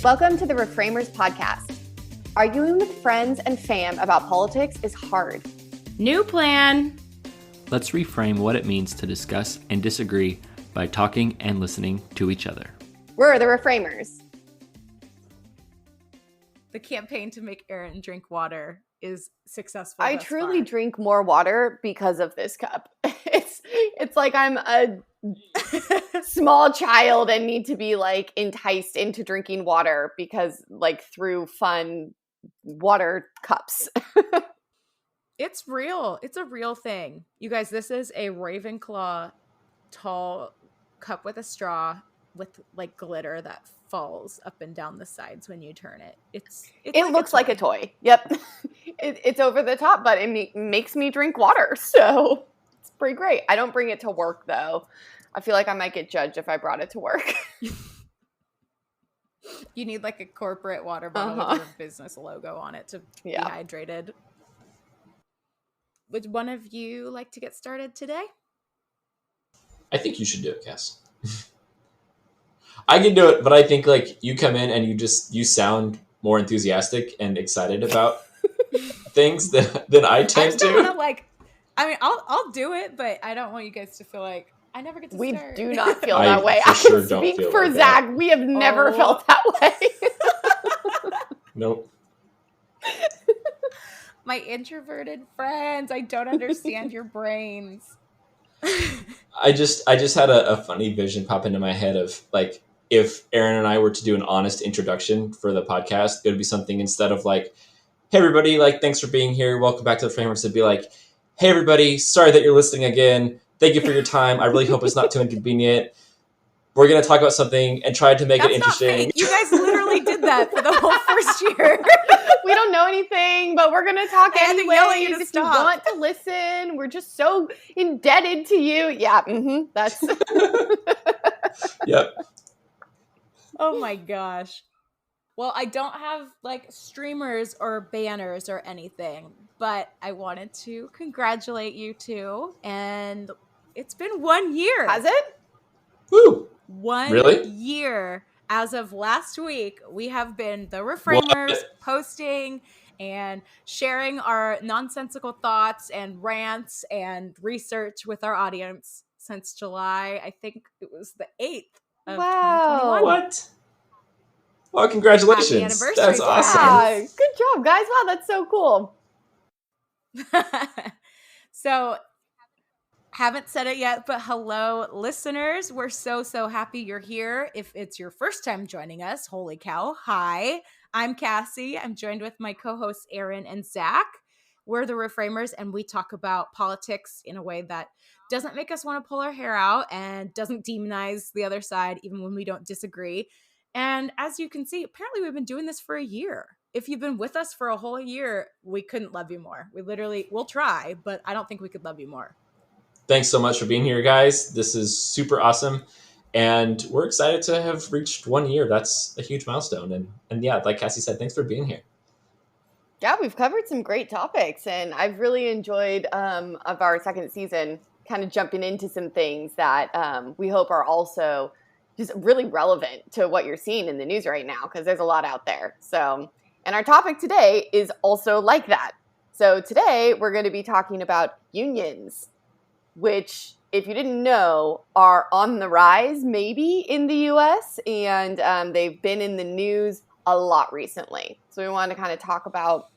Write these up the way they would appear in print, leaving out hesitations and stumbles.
Welcome to the Reframers podcast. Arguing with friends and fam about politics is hard. New plan. Let's reframe what it means to discuss and disagree by talking and listening to each other. We're the Reframers. The campaign to make Aaron drink water is successful. I truly drink more water because of this cup. It's like I'm a small child and need to be like enticed into drinking water because like through fun water cups. It's real. It's a real thing. You guys, this is a Ravenclaw tall cup with a straw with like glitter that falls up and down the sides when you turn it. It looks like a toy. Yep. It's over the top, but it makes me drink water. So it's pretty great. I don't bring it to work though. I feel like I might get judged if I brought it to work. You need like a corporate water bottle with a business logo on it to be hydrated. Would one of you like to get started today? I think you should do it, Cass. I can do it, but I think like you come in and you sound more enthusiastic and excited about things than I tend to. I'll do it, but I don't want you guys to feel like I never get to start. We do not feel that way. I can speak for Zach. We have never felt that way. Nope. My introverted friends, I don't understand your brains. I just had a funny vision pop into my head of like if Aaron and I were to do an honest introduction for the podcast, it would be something instead of like, hey everybody, like thanks for being here, welcome back to the Reframers. It'd be like, hey everybody, sorry that you're listening again. Thank you for your time. I really hope it's not too inconvenient. We're going to talk about something and try to make it interesting. Not fake. You guys literally did that for the whole first year. We don't know anything, but we're going to talk anyway. If you want to listen, we're just so indebted to you. Yeah, that's... Yep. Oh my gosh. Well, I don't have like streamers or banners or anything, but I wanted to congratulate you two. And it's been 1 year. Has it? Woo! 1 year. As of last week, we have been the Reframers posting and sharing our nonsensical thoughts and rants and research with our audience since July. I think it was the 8th of 2021. What? Well, congratulations. Happy anniversary. That's awesome. Yeah, good job, guys. Wow, that's so cool. So, haven't said it yet, but hello, listeners. We're so happy you're here. If it's your first time joining us, holy cow. Hi, I'm Cassie. I'm joined with my co-hosts, Aaron and Zach. We're the Reframers, and we talk about politics in a way that doesn't make us want to pull our hair out and doesn't demonize the other side, even when we don't disagree. And as you can see, apparently we've been doing this for a year. If you've been with us for a whole year, we couldn't love you more. We'll try, but I don't think we could love you more. Thanks so much for being here, guys. This is super awesome. And we're excited to have reached 1 year. That's a huge milestone. And yeah, like Cassie said, thanks for being here. Yeah, we've covered some great topics, and I've really enjoyed of our second season kind of jumping into some things that we hope are also just really relevant to what you're seeing in the news right now, because there's a lot out there. So, and our topic today is also like that. So today we're going to be talking about unions, which, if you didn't know, are on the rise maybe in the US, and they've been in the news a lot recently. So we wanted to kind of talk about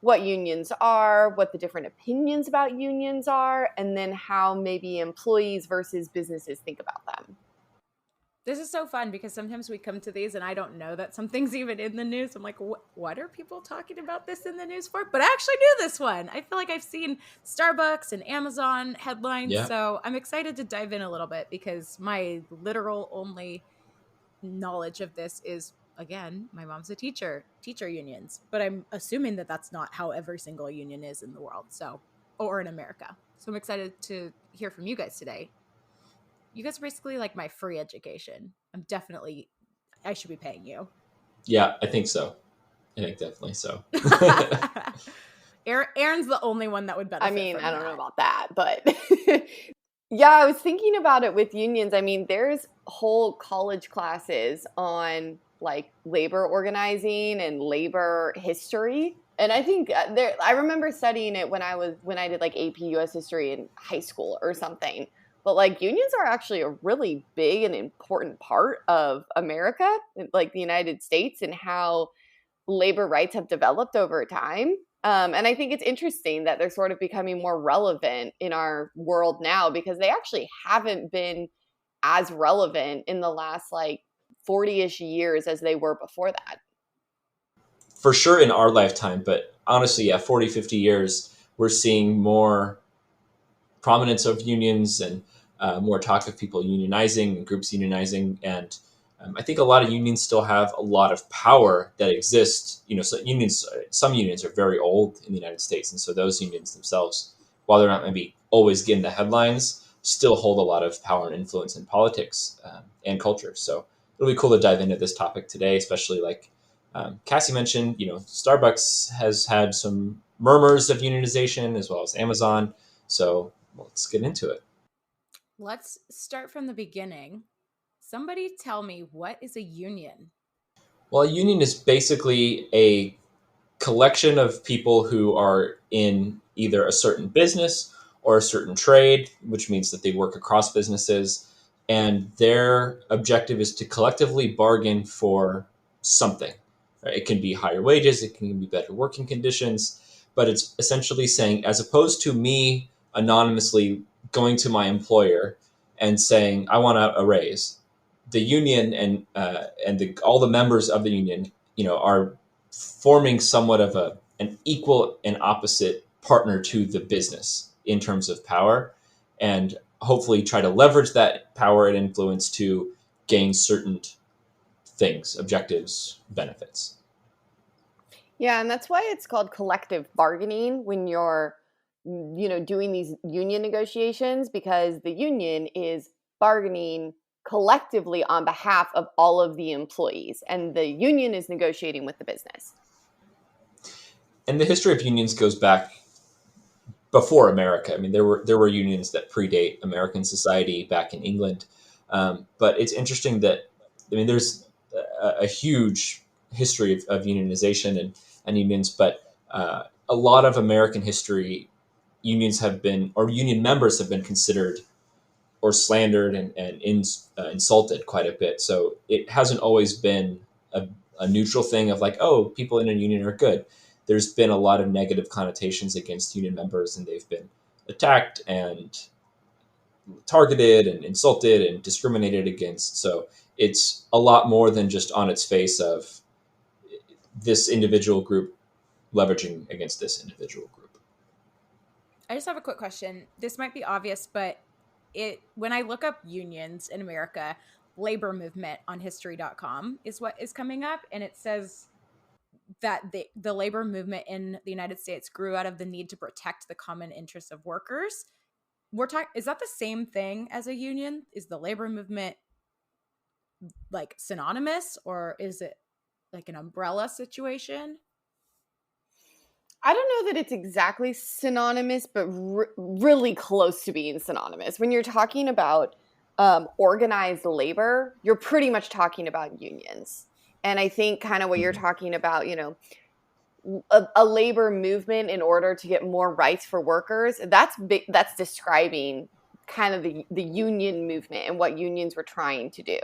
what unions are, what the different opinions about unions are, and then how maybe employees versus businesses think about them. This is so fun because sometimes we come to these and I don't know that something's even in the news. I'm like, what are people talking about this in the news for? But I actually knew this one. I feel like I've seen Starbucks and Amazon headlines. Yeah. So I'm excited to dive in a little bit because my literal only knowledge of this is, again, my mom's a teacher unions. But I'm assuming that that's not how every single union is in the world, or in America. So I'm excited to hear from you guys today. You guys are basically like my free education. I should be paying you. Yeah, I think so. I think definitely so. Aaron's the only one that would benefit. I mean, I don't know about that, but yeah, I was thinking about it with unions. I mean, there's whole college classes on like labor organizing and labor history. And I think I remember studying it when I did like AP US history in high school or something. But like unions are actually a really big and important part of America, like the United States, and how labor rights have developed over time. And I think it's interesting that they're sort of becoming more relevant in our world now, because they actually haven't been as relevant in the last like 40-ish years as they were before that. For sure in our lifetime, but honestly, yeah, 40, 50 years, we're seeing more prominence of unions and more talk of people unionizing and groups unionizing. And I think a lot of unions still have a lot of power that exists. So some unions are very old in the United States. And so those unions themselves, while they're not maybe always getting the headlines, still hold a lot of power and influence in politics and culture. So it'll be cool to dive into this topic today, especially like Cassie mentioned, Starbucks has had some murmurs of unionization as well as Amazon. So let's get into it. Let's start from the beginning. Somebody tell me, what is a union? Well, a union is basically a collection of people who are in either a certain business or a certain trade, which means that they work across businesses. And their objective is to collectively bargain for something. Right? It can be higher wages, it can be better working conditions, but it's essentially saying, as opposed to me anonymously going to my employer and saying, I want a raise, the union and all the members of the union, are forming somewhat of an equal and opposite partner to the business in terms of power, and hopefully try to leverage that power and influence to gain certain things, objectives, benefits. Yeah, and that's why it's called collective bargaining when you're doing these union negotiations, because the union is bargaining collectively on behalf of all of the employees, and the union is negotiating with the business. And the history of unions goes back before America. I mean, there were unions that predate American society back in England, but it's interesting that there's a huge history of unionization and unions, but a lot of American history, unions have been, or union members have been considered or slandered and insulted quite a bit. So it hasn't always been a neutral thing of like, oh, people in a union are good. There's been a lot of negative connotations against union members, and they've been attacked and targeted and insulted and discriminated against. So it's a lot more than just on its face of this individual group leveraging against this individual group. I just have a quick question. This might be obvious, but when I look up unions in America, labor movement on history.com is what is coming up, and it says that the labor movement in the United States grew out of the need to protect the common interests of workers. Is that the same thing as a union? Is the labor movement like synonymous, or is it like an umbrella situation? I don't know that it's exactly synonymous, but really close to being synonymous. When you're talking about organized labor, you're pretty much talking about unions. And I think kind of what you're talking about, a labor movement in order to get more rights for workers, that's describing kind of the union movement and what unions were trying to do.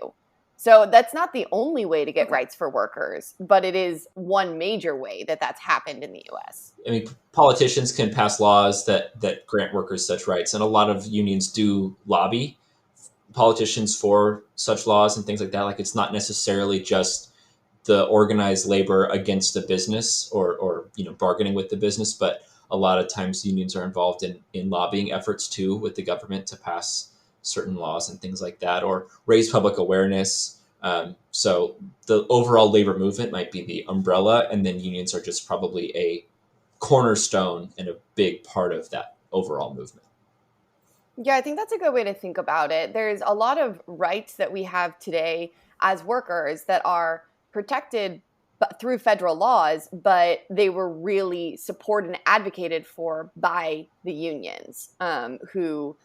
So that's not the only way to get rights for workers, but it is one major way that that's happened in the U.S. I mean, politicians can pass laws that grant workers such rights, and a lot of unions do lobby politicians for such laws and things like that. Like, it's not necessarily just the organized labor against the business or bargaining with the business, but a lot of times unions are involved in lobbying efforts too with the government to pass certain laws and things like that, or raise public awareness. So the overall labor movement might be the umbrella, and then unions are just probably a cornerstone and a big part of that overall movement. Yeah, I think that's a good way to think about it. There's a lot of rights that we have today as workers that are protected through federal laws, but they were really supported and advocated for by the unions, who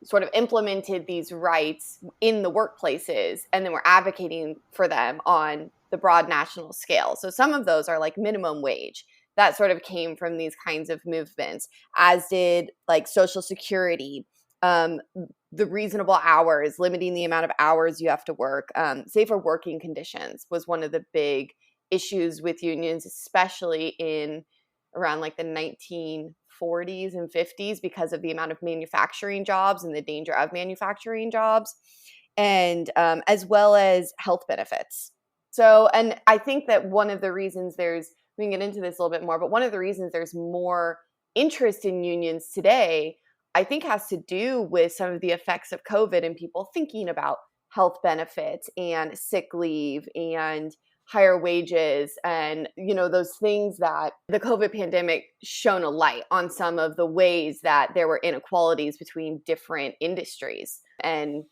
sort of implemented these rights in the workplaces, and then were advocating for them on the broad national scale. So some of those are like minimum wage. That sort of came from these kinds of movements, as did like Social Security, the reasonable hours, limiting the amount of hours you have to work. Safer working conditions was one of the big issues with unions, especially in around like the 1940s and 50s, because of the amount of manufacturing jobs and the danger of manufacturing jobs, and as well as health benefits. So, and I think that one of the reasons we can get into this a little bit more, but one of the reasons there's more interest in unions today, I think, has to do with some of the effects of COVID and people thinking about health benefits and sick leave and higher wages and, those things that the COVID pandemic shone a light on, some of the ways that there were inequalities between different industries, and,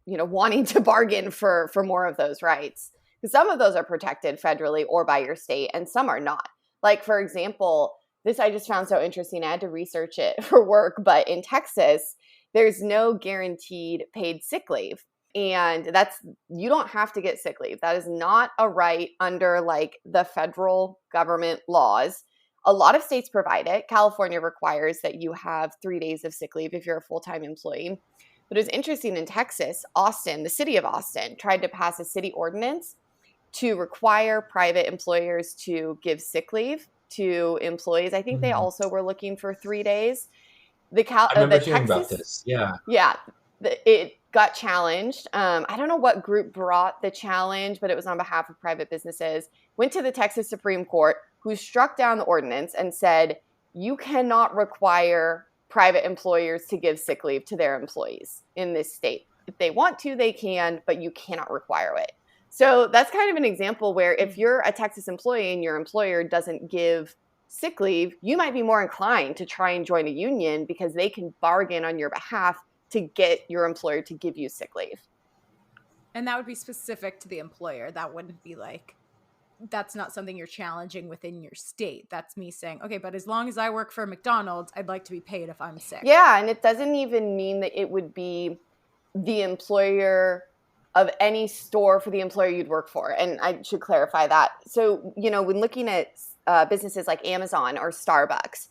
wanting to bargain for more of those rights. Because some of those are protected federally or by your state, and some are not. Like, for example, this I just found so interesting. I had to research it for work, but in Texas, there's no guaranteed paid sick leave. And you don't have to get sick leave. That is not a right under like the federal government laws. A lot of states provide it. California requires that you have 3 days of sick leave if you're a full-time employee. But it was interesting, in Texas, Austin, the city of Austin, tried to pass a city ordinance to require private employers to give sick leave to employees. I think they also were looking for 3 days. I remember hearing about this. Yeah. Yeah. It got challenged. I don't know what group brought the challenge, but it was on behalf of private businesses. Went to the Texas Supreme Court, who struck down the ordinance and said, you cannot require private employers to give sick leave to their employees in this state. If they want to, they can, but you cannot require it. So that's kind of an example where if you're a Texas employee and your employer doesn't give sick leave, you might be more inclined to try and join a union because they can bargain on your behalf to get your employer to give you sick leave. And that would be specific to the employer. That wouldn't be like, that's not something you're challenging within your state. That's me saying, okay, but as long as I work for McDonald's, I'd like to be paid if I'm sick. Yeah, and it doesn't even mean that it would be the employer of any store for the employer you'd work for. And I should clarify that. So, when looking at businesses like Amazon or Starbucks,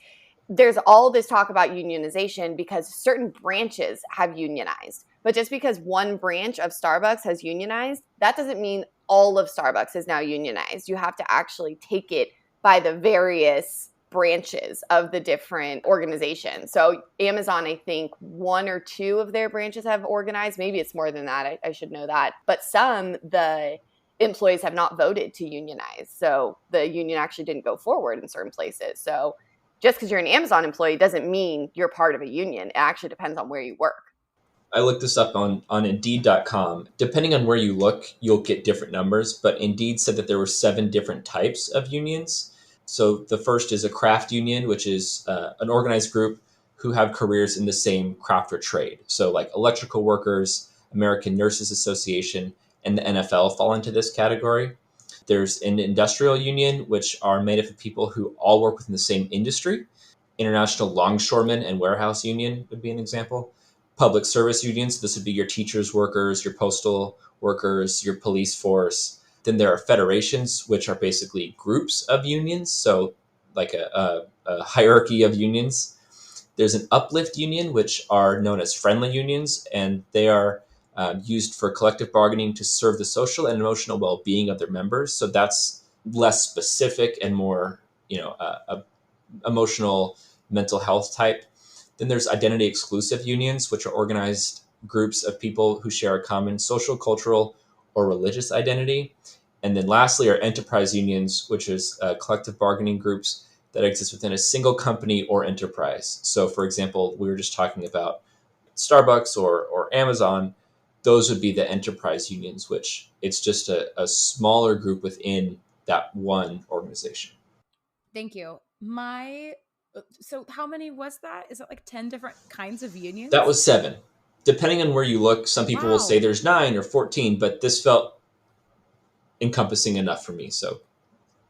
there's all this talk about unionization because certain branches have unionized. But just because one branch of Starbucks has unionized, that doesn't mean all of Starbucks is now unionized. You have to actually take it by the various branches of the different organizations. So Amazon, I think 1 or 2 of their branches have organized. Maybe it's more than that. I should know that. But the employees have not voted to unionize. So the union actually didn't go forward in certain places. So just because you're an Amazon employee doesn't mean you're part of a union. It actually depends on where you work. I looked this up on Indeed.com. Depending on where you look, you'll get different numbers, but Indeed said that there were 7 different types of unions. So the first is a craft union, which is an organized group who have careers in the same craft or trade. So like electrical workers, American Nurses Association, and the NFL fall into this category. There's an industrial union, which are made up of people who all work within the same industry. International Longshoremen and Warehouse Union would be an example. Public service unions, this would be your teachers, workers, your postal workers, your police force. Then there are federations, which are basically groups of unions, so like a hierarchy of unions. There's an uplift union, which are known as friendly unions, and they are used for collective bargaining to serve the social and emotional well-being of their members. So that's less specific and more, emotional, mental health type. Then there's identity exclusive unions, which are organized groups of people who share a common social, cultural, or religious identity. And then lastly are enterprise unions, which is collective bargaining groups that exist within a single company or enterprise. So for example, we were just talking about Starbucks or Amazon. Those would be the enterprise unions, which it's just a smaller group within that one organization. Thank you. So how many was that? Is it like 10 different kinds of unions? That was 7. Depending on where you look, some people will say there's 9 or 14, but this felt encompassing enough for me. So,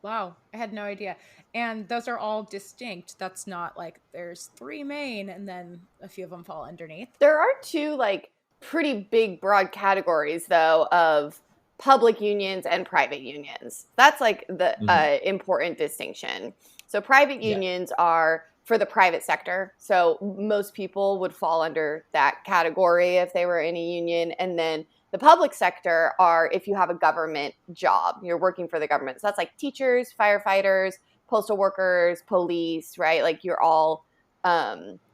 wow, I had no idea. And those are all distinct. That's not like there's 3 main and then a few of them fall underneath. There are 2 like pretty big broad categories though of public unions and private unions. That's like the important distinction. So private unions are for the private sector. So most people would fall under that category if they were in a union. And then the public sector are if you have a government job, you're working for the government. So that's like teachers, firefighters, postal workers, police, right? Like you're all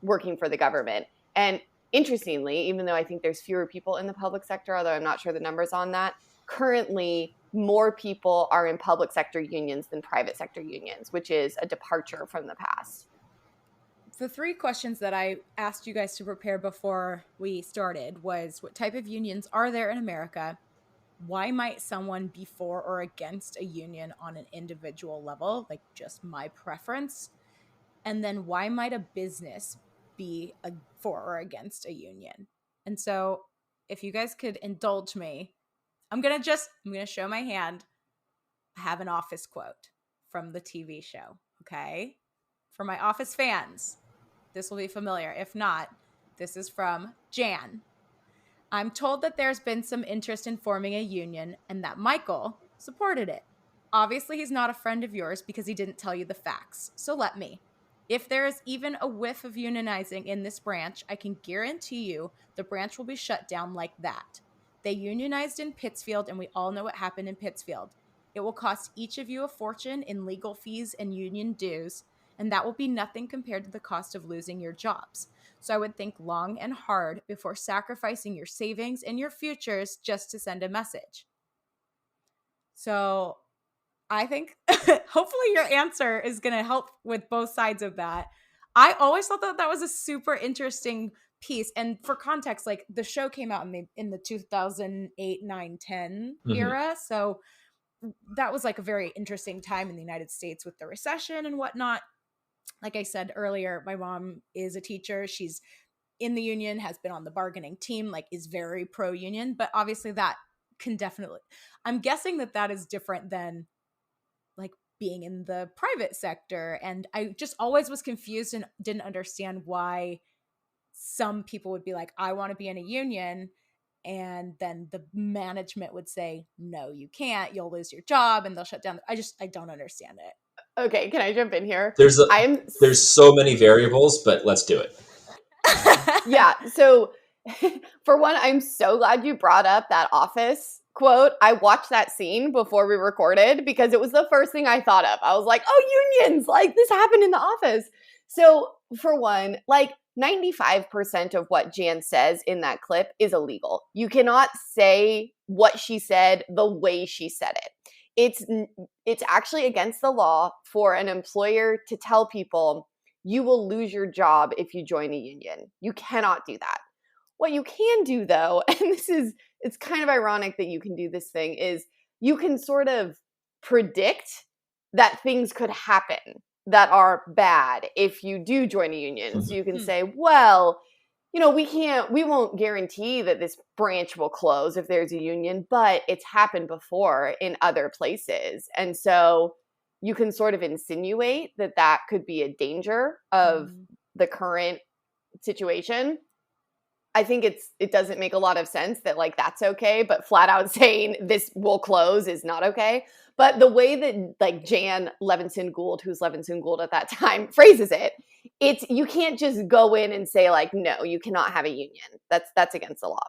working for the government. And interestingly, even though I think there's fewer people in the public sector, although I'm not sure the numbers on that, currently more people are in public sector unions than private sector unions, which is a departure from the past. The 3 questions that I asked you guys to prepare before we started was, what type of unions are there in America? Why might someone be for or against a union on an individual level, like just my preference? And then why might a business be for or against a union? And so if you guys could indulge me, I'm going to show my hand. I have an Office quote from the TV show, okay? For my Office fans, this will be familiar. If not, this is from Jan. I'm told that there's been some interest in forming a union and that Michael supported it. Obviously, he's not a friend of yours because he didn't tell you the facts. So let me. If there is even a whiff of unionizing in this branch, I can guarantee you the branch will be shut down like that. They unionized in Pittsfield, and we all know what happened in Pittsfield. It will cost each of you a fortune in legal fees and union dues, and that will be nothing compared to the cost of losing your jobs. So I would think long and hard before sacrificing your savings and your futures just to send a message. So I think hopefully your answer is going to help with both sides of that. I always thought that was a super interesting piece. And for context, like the show came out in the 2008, 9, 10 era. So that was like a very interesting time in the United States with the recession and whatnot. Like I said earlier, my mom is a teacher. She's in the union, has been on the bargaining team, like is very pro-union. But obviously that can definitely, I'm guessing that is different than like being in the private sector. And I just always was confused and didn't understand why some people would be like, I want to be in a union. And then the management would say, no, you can't, you'll lose your job and they'll shut down. I don't understand it. Okay, can I jump in here? There's so many variables, but let's do it. Yeah, so for one, I'm so glad you brought up that Office quote. I watched that scene before we recorded because it was the first thing I thought of. I was like, oh, unions, like this happened in the office. So for one, like 95% of what Jan says in that clip is illegal. You cannot say what she said the way she said it. It's actually against the law for an employer to tell people you will lose your job if you join a union. You cannot do that. What you can do though, and it's kind of ironic that you can do this thing, is you can sort of predict that things could happen that are bad if you do join a union. So you can say, well, we won't guarantee that this branch will close if there's a union, but it's happened before in other places. And so you can sort of insinuate that could be a danger of the current situation. I think it doesn't make a lot of sense that like that's okay, but flat out saying this will close is not okay. But the way that like Jan Levinson Gould, who's Levinson Gould at that time, phrases it, it's you can't just go in and say like, no, you cannot have a union. That's against the law.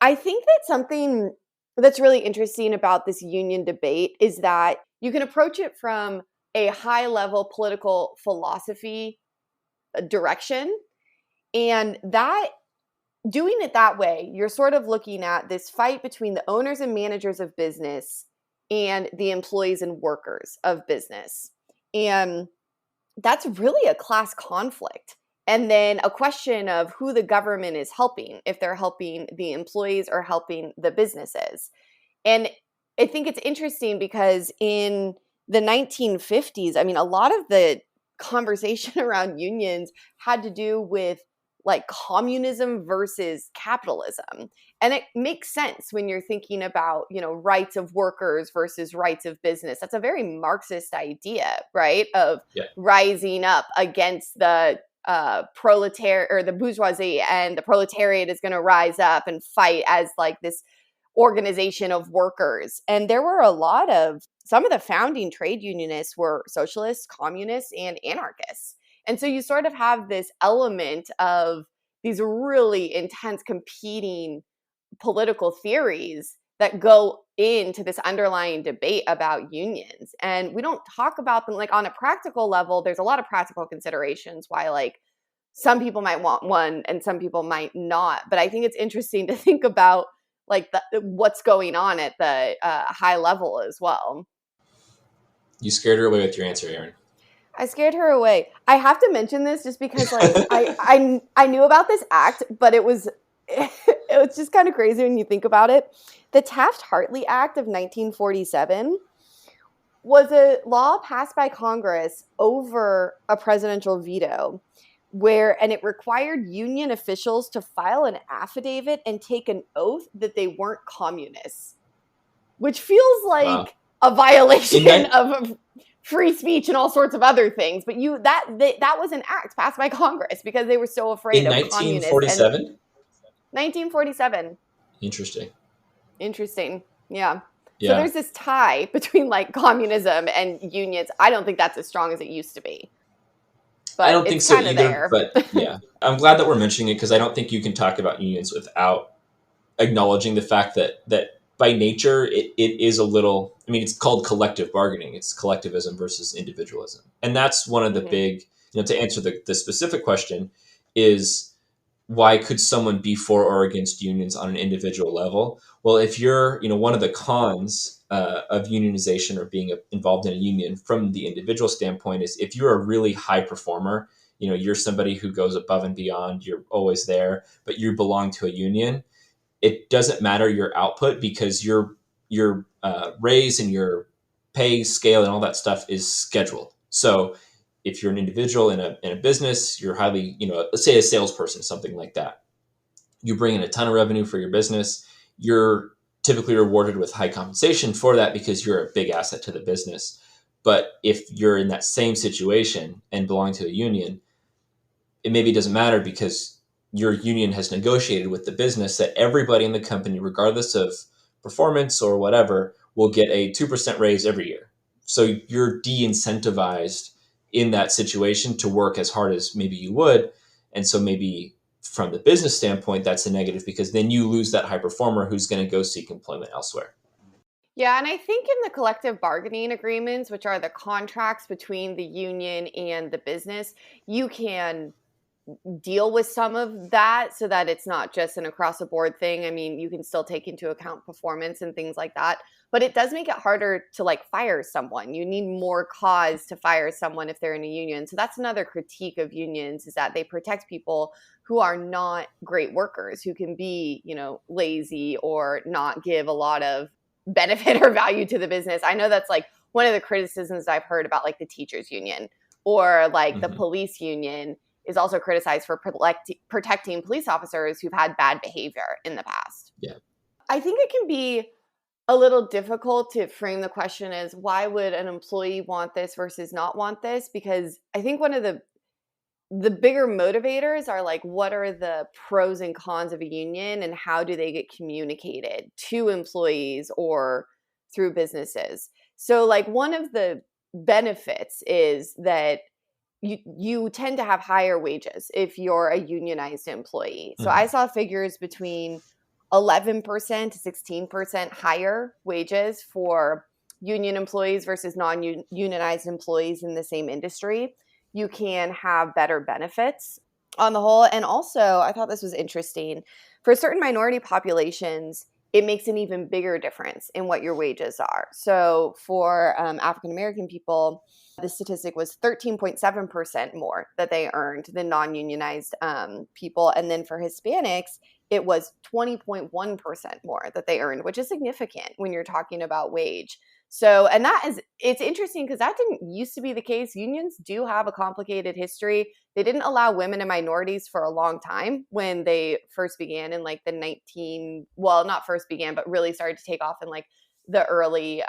I think that something that's really interesting about this union debate is that you can approach it from a high level political philosophy direction. And that doing it that way, you're sort of looking at this fight between the owners and managers of business and the employees and workers of business. And that's really a class conflict. And then a question of who the government is helping, if they're helping the employees or helping the businesses. And I think it's interesting because in the 1950s, I mean, a lot of the conversation around unions had to do with like communism versus capitalism. And it makes sense when you're thinking about, rights of workers versus rights of business. That's a very Marxist idea, right? Of rising up against the proletariat or the bourgeoisie, and the proletariat is going to rise up and fight as like this organization of workers. And there were some of the founding trade unionists were socialists, communists, and anarchists. And so you sort of have this element of these really intense competing political theories that go into this underlying debate about unions. And we don't talk about them like on a practical level. There's a lot of practical considerations why like some people might want one and some people might not. But I think it's interesting to think about like what's going on at the high level as well. You scared her away with your answer, Aaron. I scared her away. I have to mention this just because like I knew about this act, but it was just kind of crazy when you think about it. The Taft-Hartley Act of 1947 was a law passed by Congress over a presidential veto and it required union officials to file an affidavit and take an oath that they weren't communists, which feels like a violation of free speech and all sorts of other things. But that was an act passed by Congress because they were so afraid of communists. 1947? 1947. Interesting. Yeah. So there's this tie between like communism and unions. I don't think that's as strong as it used to be. But I don't think so either. There. But yeah, I'm glad that we're mentioning it because I don't think you can talk about unions without acknowledging the fact that by nature, it is a little, I mean, it's called collective bargaining. It's collectivism versus individualism. And that's one of the big, to answer the specific question is why could someone be for or against unions on an individual level? Well, if you're, one of the cons of unionization or being involved in a union from the individual standpoint is if you're a really high performer, you're somebody who goes above and beyond, you're always there, but you belong to a union. It doesn't matter your output because your raise and your pay scale and all that stuff is scheduled. So if you're an individual in a business, you're highly, let's say a salesperson, something like that. You bring in a ton of revenue for your business. You're typically rewarded with high compensation for that because you're a big asset to the business. But if you're in that same situation and belong to a union, it maybe doesn't matter because your union has negotiated with the business that everybody in the company, regardless of performance or whatever, will get a 2% raise every year. So you're de-incentivized in that situation to work as hard as maybe you would. And so maybe from the business standpoint, that's a negative because then you lose that high performer who's going to go seek employment elsewhere. Yeah, and I think in the collective bargaining agreements, which are the contracts between the union and the business, you can deal with some of that so that it's not just an across the board thing. I mean, you can still take into account performance and things like that, but it does make it harder to like fire someone. You need more cause to fire someone if they're in a union. So that's another critique of unions is that they protect people who are not great workers, who can be, lazy or not give a lot of benefit or value to the business. I know that's like one of the criticisms I've heard about like the teachers union or like the police union is also criticized for protecting police officers who've had bad behavior in the past. Yeah. I think it can be a little difficult to frame the question as why would an employee want this versus not want this? Because I think one of the bigger motivators are like, what are the pros and cons of a union and how do they get communicated to employees or through businesses? So like one of the benefits is that you tend to have higher wages if you're a unionized employee. So I saw figures between 11% to 16% higher wages for union employees versus non-unionized employees in the same industry. You can have better benefits on the whole. And also, I thought this was interesting. For certain minority populations, it makes an even bigger difference in what your wages are. So for African-American people, the statistic was 13.7% more that they earned than non-unionized people. And then for Hispanics, it was 20.1% more that they earned, which is significant when you're talking about wage. So, and it's interesting because that didn't used to be the case. Unions do have a complicated history. They didn't allow women and minorities for a long time when they first began in like not first began, but really started to take off in like the early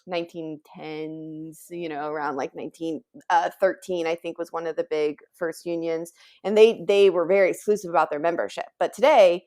1910s, around like 1913, I think was one of the big first unions. And they were very exclusive about their membership. But today,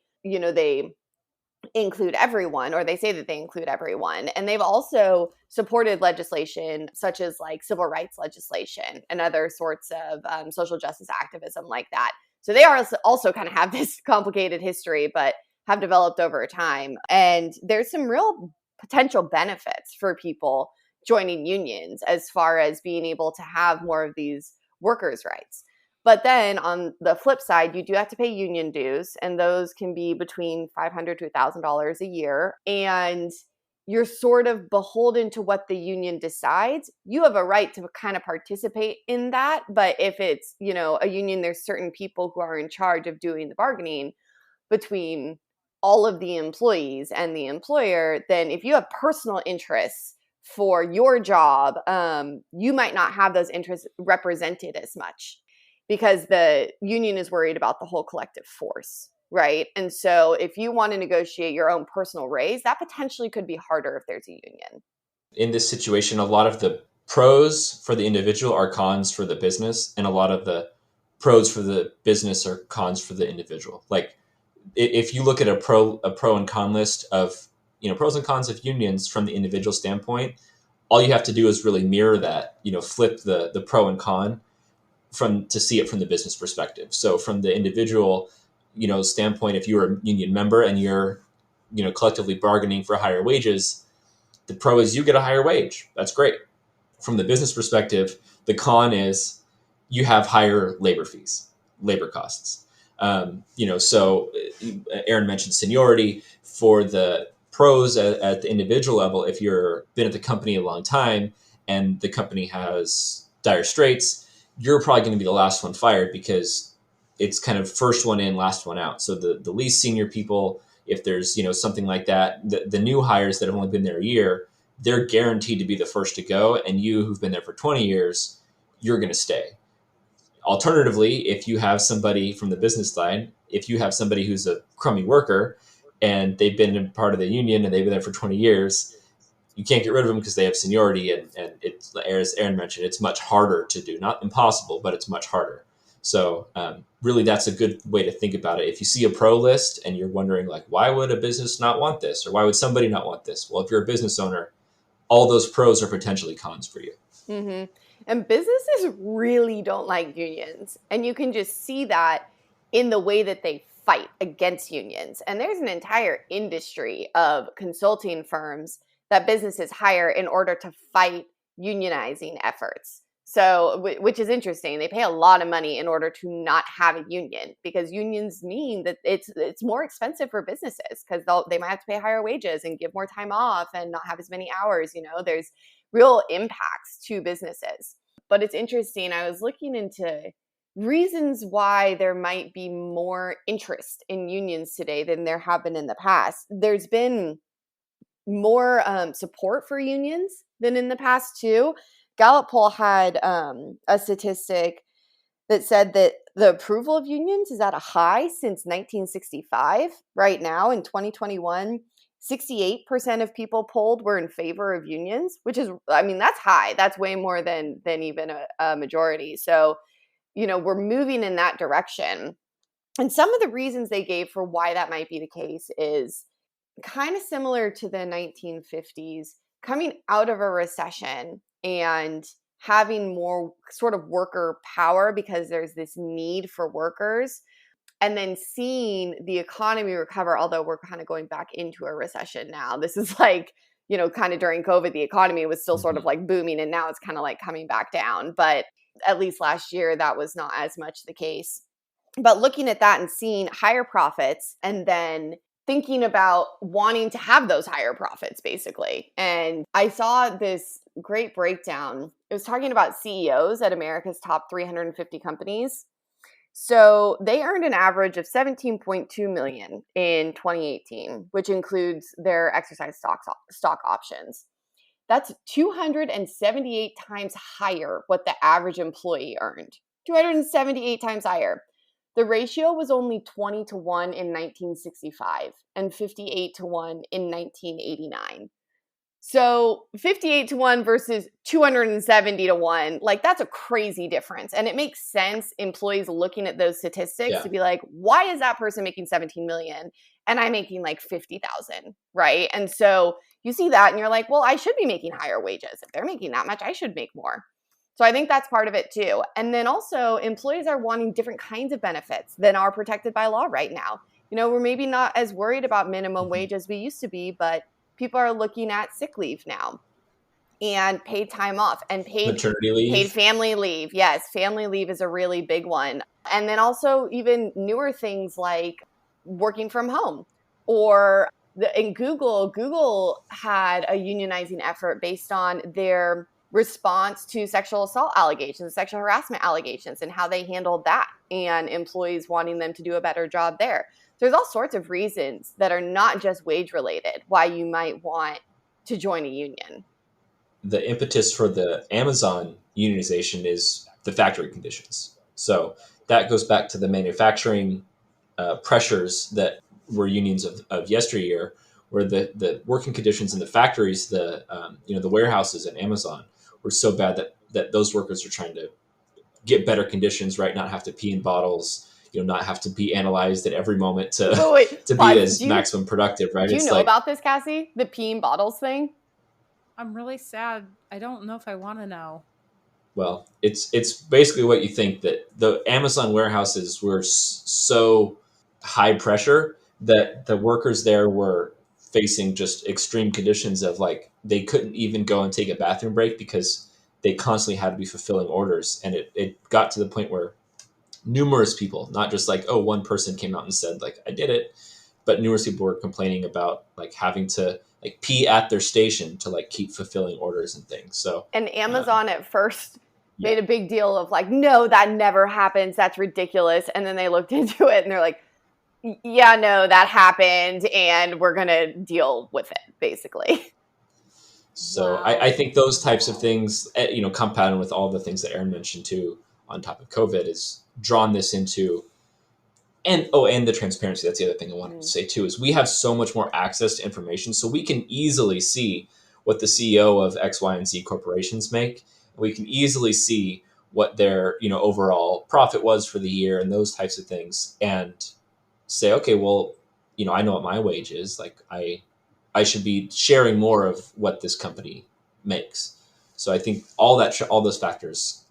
include everyone, or they say that they include everyone. And they've also supported legislation such as like civil rights legislation and other sorts of social justice activism like that. So they are also kind of have this complicated history, but have developed over time. And there's some real potential benefits for people joining unions as far as being able to have more of these workers' rights. But then on the flip side, you do have to pay union dues, and those can be between $500 to $1,000 a year. And you're sort of beholden to what the union decides. You have a right to kind of participate in that. But if it's, a union, there's certain people who are in charge of doing the bargaining between all of the employees and the employer, then if you have personal interests for your job, you might not have those interests represented as much because the union is worried about the whole collective force, right? And so if you want to negotiate your own personal raise, that potentially could be harder if there's a union. In this situation, a lot of the pros for the individual are cons for the business, and a lot of the pros for the business are cons for the individual. Like if you look at a pro and con list of pros and cons of unions from the individual standpoint, all you have to do is really mirror that, flip the pro and con to see it from the business perspective. So from the individual, standpoint, if you're a union member and you're, collectively bargaining for higher wages, the pro is you get a higher wage. That's great. From the business perspective, the con is you have higher labor fees, labor costs. So Aaron mentioned seniority. For the pros at the individual level, if you're been at the company a long time and the company has dire straits, you're probably going to be the last one fired because it's kind of first one in, last one out. So the least senior people, if there's, something like that, the new hires that have only been there a year, they're guaranteed to be the first to go. And you who've been there for 20 years, you're going to stay. Alternatively, if you have somebody from the business side, if you have somebody who's a crummy worker and they've been a part of the union and they've been there for 20 years, you can't get rid of them because they have seniority. And it's, as Aaron mentioned, it's much harder to do. Not impossible, but it's much harder. So really, that's a good way to think about it. If you see a pro list and you're wondering, like, why would a business not want this? Or why would somebody not want this? Well, if you're a business owner, all those pros are potentially cons for you. Mm-hmm. And businesses really don't like unions. And you can just see that in the way that they fight against unions. And there's an entire industry of consulting firms that businesses hire in order to fight unionizing efforts. So, which is interesting. They pay a lot of money in order to not have a union because unions mean that it's more expensive for businesses because they might have to pay higher wages and give more time off and not have as many hours. There's real impacts to businesses. But it's interesting. I was looking into reasons why there might be more interest in unions today than there have been in the past. There's been more support for unions than in the past too. Gallup poll had a statistic that said that the approval of unions is at a high since 1965. Right now in 2021, 68% of people polled were in favor of unions, which is, that's high. That's way more than even a majority. So, we're moving in that direction. And some of the reasons they gave for why that might be the case is kind of similar to the 1950s, coming out of a recession and having more sort of worker power because there's this need for workers, and then seeing the economy recover, although we're kind of going back into a recession now. This is like, kind of during COVID, the economy was still sort of like booming, and now it's kind of like coming back down. But at least last year, that was not as much the case. But looking at that and seeing higher profits and then thinking about wanting to have those higher profits, basically. And I saw this great breakdown. It was talking about CEOs at America's top 350 companies. So they earned an average of $17.2 million in 2018, which includes their exercise stock options. That's 278 times higher what the average employee earned. 278 times higher. The ratio was only 20 to 1 in 1965 and 58 to 1 in 1989. So 58 to 1 versus 270 to 1, like that's a crazy difference. And it makes sense, employees looking at those statistics to be like, why is that person making 17 million and I'm making like 50,000, right? And so you see that and you're like, well, I should be making higher wages. If they're making that much, I should make more. So I think that's part of it too. And then also employees are wanting different kinds of benefits than are protected by law right now. We're maybe not as worried about minimum wage as we used to be, but people are looking at sick leave now and paid time off and maternity leave, paid family leave. Yes, family leave is a really big one. And then also even newer things like working from home or in Google had a unionizing effort based on their response to sexual assault allegations, sexual harassment allegations, and how they handled that, and employees wanting them to do a better job there. So there's all sorts of reasons that are not just wage related why you might want to join a union. The impetus for the Amazon unionization is the factory conditions. So that goes back to the manufacturing pressures that were unions of yesteryear, where the working conditions in the factories, the warehouses at Amazon were so bad that those workers are trying to get better conditions, right? Not have to pee in bottles, not have to be analyzed at every moment to be as maximum productive, right? Do you know about this, Cassie? The peeing bottles thing? I'm really sad. I don't know if I want to know. Well, it's basically what you think, that the Amazon warehouses were so high pressure that the workers there were facing just extreme conditions of like they couldn't even go and take a bathroom break because they constantly had to be fulfilling orders. And it got to the point where numerous people, not just like, oh, one person came out and said like, I did it, but numerous people were complaining about like having to like pee at their station to like keep fulfilling orders and things. So, and Amazon at first made a big deal of like, no, that never happens. That's ridiculous. And then they looked into it and they're like, yeah, no, that happened, and we're going to deal with it, basically. So wow. I think those types of things, compounded with all the things that Erin mentioned too, on top of COVID, is drawn this into, and the transparency. That's the other thing I wanted to say too, is we have so much more access to information, so we can easily see what the CEO of X, Y, and Z corporations make. We can easily see what their, overall profit was for the year and those types of things, and say, okay, well, I know what my wage is. Like I should be sharing more of what this company makes. So I think all those factors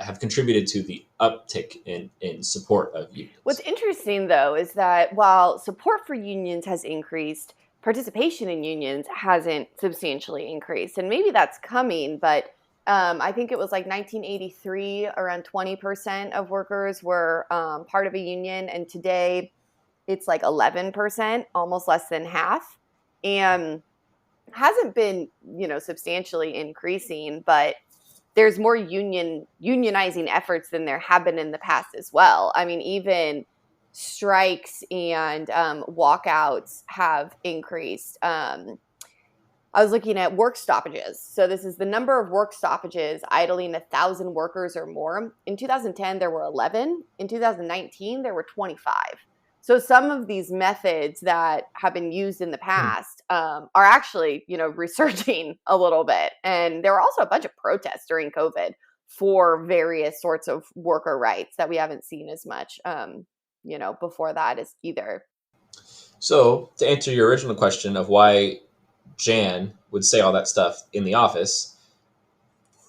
have contributed to the uptick in support of unions. What's interesting, though, is that while support for unions has increased, participation in unions hasn't substantially increased. And maybe that's coming, but I think it was like 1983, around 20% of workers were part of a union. And today it's like 11%, almost less than half. And hasn't been, substantially increasing, but there's more unionizing efforts than there have been in the past as well. I mean, even strikes and walkouts have increased. I was looking at work stoppages. So this is the number of work stoppages idling 1,000 workers or more. In 2010, there were 11. In 2019, there were 25. So some of these methods that have been used in the past are actually, resurging a little bit. And there were also a bunch of protests during COVID for various sorts of worker rights that we haven't seen as much, before that as either. So to answer your original question of why Jan would say all that stuff in the office,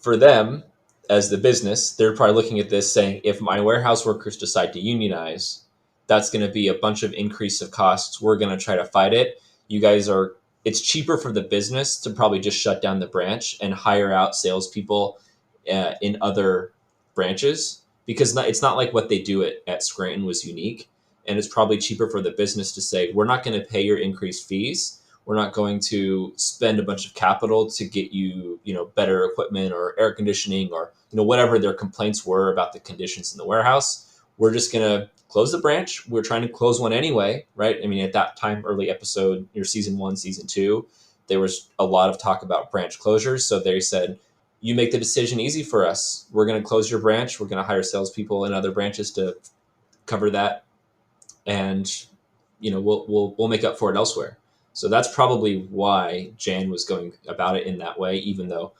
for them as the business, they're probably looking at this saying, if my warehouse workers decide to unionize, that's going to be a bunch of increase of costs. We're going to try to fight it. It's cheaper for the business to probably just shut down the branch and hire out salespeople in other branches, because it's not like what they do at Scranton was unique. And it's probably cheaper for the business to say, we're not going to pay your increased fees. We're not going to spend a bunch of capital to get you, better equipment or air conditioning or, whatever their complaints were about the conditions in the warehouse. We're just going to close the branch. We're trying to close one anyway, right? I mean, at that time, early episode, season 1, season 2, there was a lot of talk about branch closures. So they said, you make the decision easy for us. We're going to close your branch. We're going to hire salespeople in other branches to cover that. And, we'll make up for it elsewhere. So that's probably why Jan was going about it in that way, even though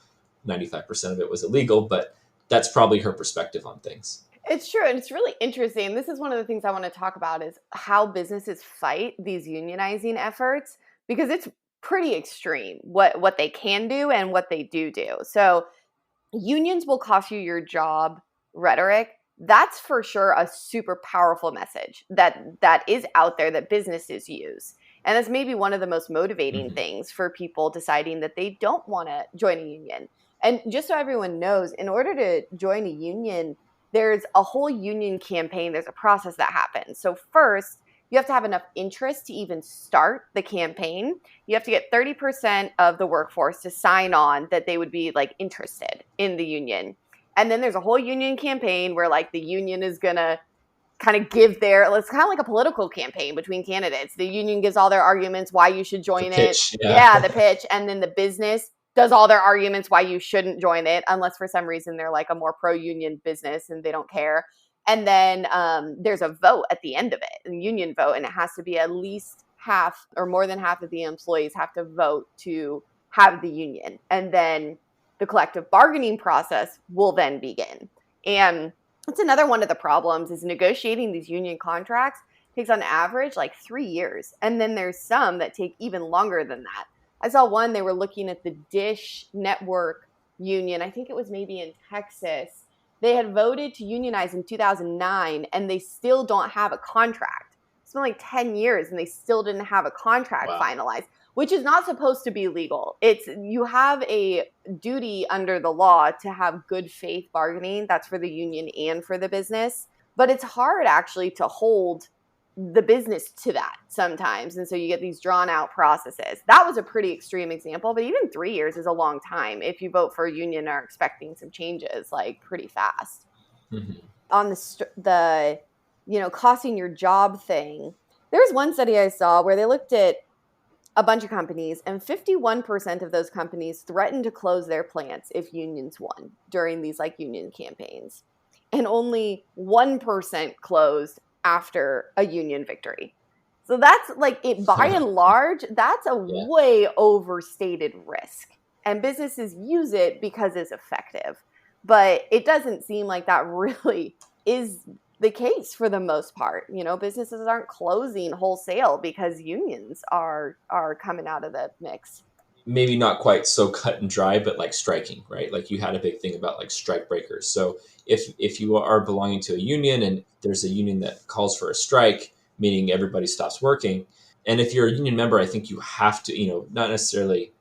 95% of it was illegal. But that's probably her perspective on things. It's true. And it's really interesting. This is one of the things I want to talk about is how businesses fight these unionizing efforts, because it's pretty extreme what they can do and what they do. So unions will cost you your job rhetoric. That's for sure a super powerful message that is out there that businesses use. And that's maybe one of the most motivating things for people deciding that they don't want to join a union. And just so everyone knows, in order to join a union, there's a whole union campaign. There's a process that happens. So first, you have to have enough interest to even start the campaign. You have to get 30% of the workforce to sign on that they would be like interested in the union. And then there's a whole union campaign where like the union is going to kind of give it's kind of like a political campaign between candidates. The union gives all their arguments why you should join pitch, it. Yeah, the pitch. And then the business does all their arguments why you shouldn't join it, unless for some reason they're like a more pro-union business and they don't care. And then there's a vote at the end of it, a union vote, and it has to be at least half or more than half of the employees have to vote to have the union. And then the collective bargaining process will then begin. And that's another one of the problems is negotiating these union contracts takes on average like 3 years. And then there's some that take even longer than that. I saw one, they were looking at the Dish Network union. I think it was maybe in Texas. They had voted to unionize in 2009 and they still don't have a contract. It's been like 10 years and they still didn't have a contract finalized, which is not supposed to be legal. You have a duty under the law to have good faith bargaining. That's for the union and for the business. But it's hard actually to hold the business to that sometimes. And so you get these drawn out processes. That was a pretty extreme example, but even 3 years is a long time if you vote for a union and are expecting some changes like pretty fast. On the costing your job thing, there's one study I saw where they looked at a bunch of companies and 51% of those companies threatened to close their plants if unions won during these like union campaigns. And only 1% closed after a union victory. So that's like it by and large, that's a way overstated risk. And businesses use it because it's effective. But it doesn't seem like that really is the case for the most part. Businesses aren't closing wholesale because unions are coming out of the mix. Maybe not quite so cut and dry, but like striking, right? Like you had a big thing about like strike breakers. So if you are belonging to a union and there's a union that calls for a strike, meaning everybody stops working. And if you're a union member, I think you have to, not necessarily,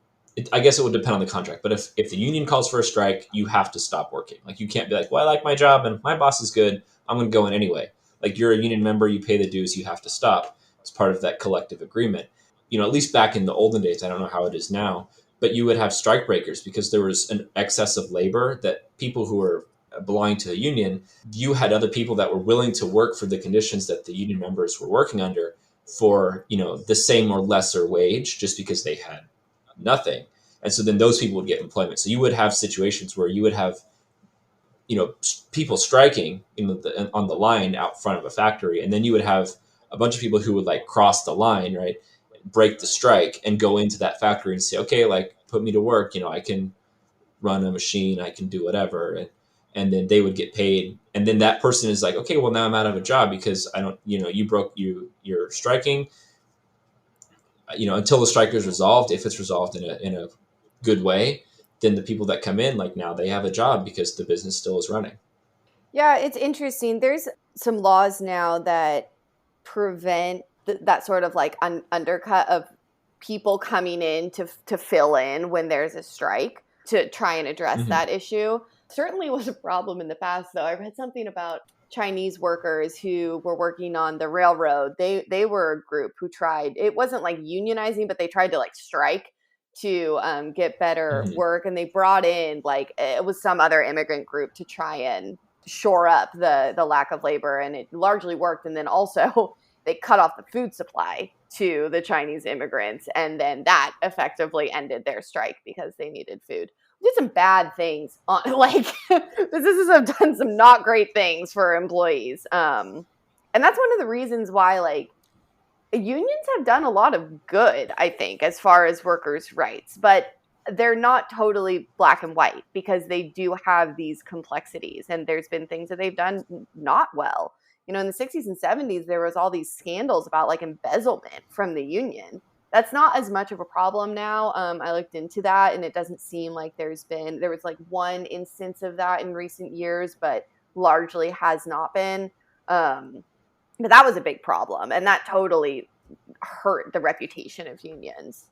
I guess it would depend on the contract, but if the union calls for a strike, you have to stop working. Like you can't be like, well, I like my job and my boss is good, I'm going to go in anyway. Like you're a union member, you pay the dues, you have to stop. It's part of that collective agreement. At least back in the olden days, I don't know how it is now, but you would have strike breakers because there was an excess of labor that people who were belonging to the union, you had other people that were willing to work for the conditions that the union members were working under for, the same or lesser wage just because they had nothing. And so then those people would get employment. So you would have situations where you would have, people striking on the line out front of a factory. And then you would have a bunch of people who would like cross the line, right? Break the strike and go into that factory and say, okay, like put me to work. I can run a machine, I can do whatever. And then they would get paid. And then that person is like, okay, well now I'm out of a job because I don't, you're striking, until the strike is resolved. If it's resolved in a good way, then the people that come in, like now they have a job because the business still is running. Yeah, it's interesting. There's some laws now that prevent that sort of like undercut of people coming in to fill in when there's a strike to try and address that issue. Certainly was a problem in the past, though. I read something about Chinese workers who were working on the railroad. They were a group who tried, it wasn't like unionizing, but they tried to like strike to get better work. And they brought in like, it was some other immigrant group to try and shore up the lack of labor. And it largely worked. And then also they cut off the food supply to the Chinese immigrants. And then that effectively ended their strike because they needed food. Did some bad things on like businesses have done some not great things for employees. And that's one of the reasons why like unions have done a lot of good, I think, as far as workers' rights, but they're not totally black and white because they do have these complexities, and there's been things that they've done not well. In the 60s and 70s, there was all these scandals about like embezzlement from the union. That's not as much of a problem now. I looked into that, and it doesn't seem like there was like one instance of that in recent years, but largely has not been. But that was a big problem, and that totally hurt the reputation of unions.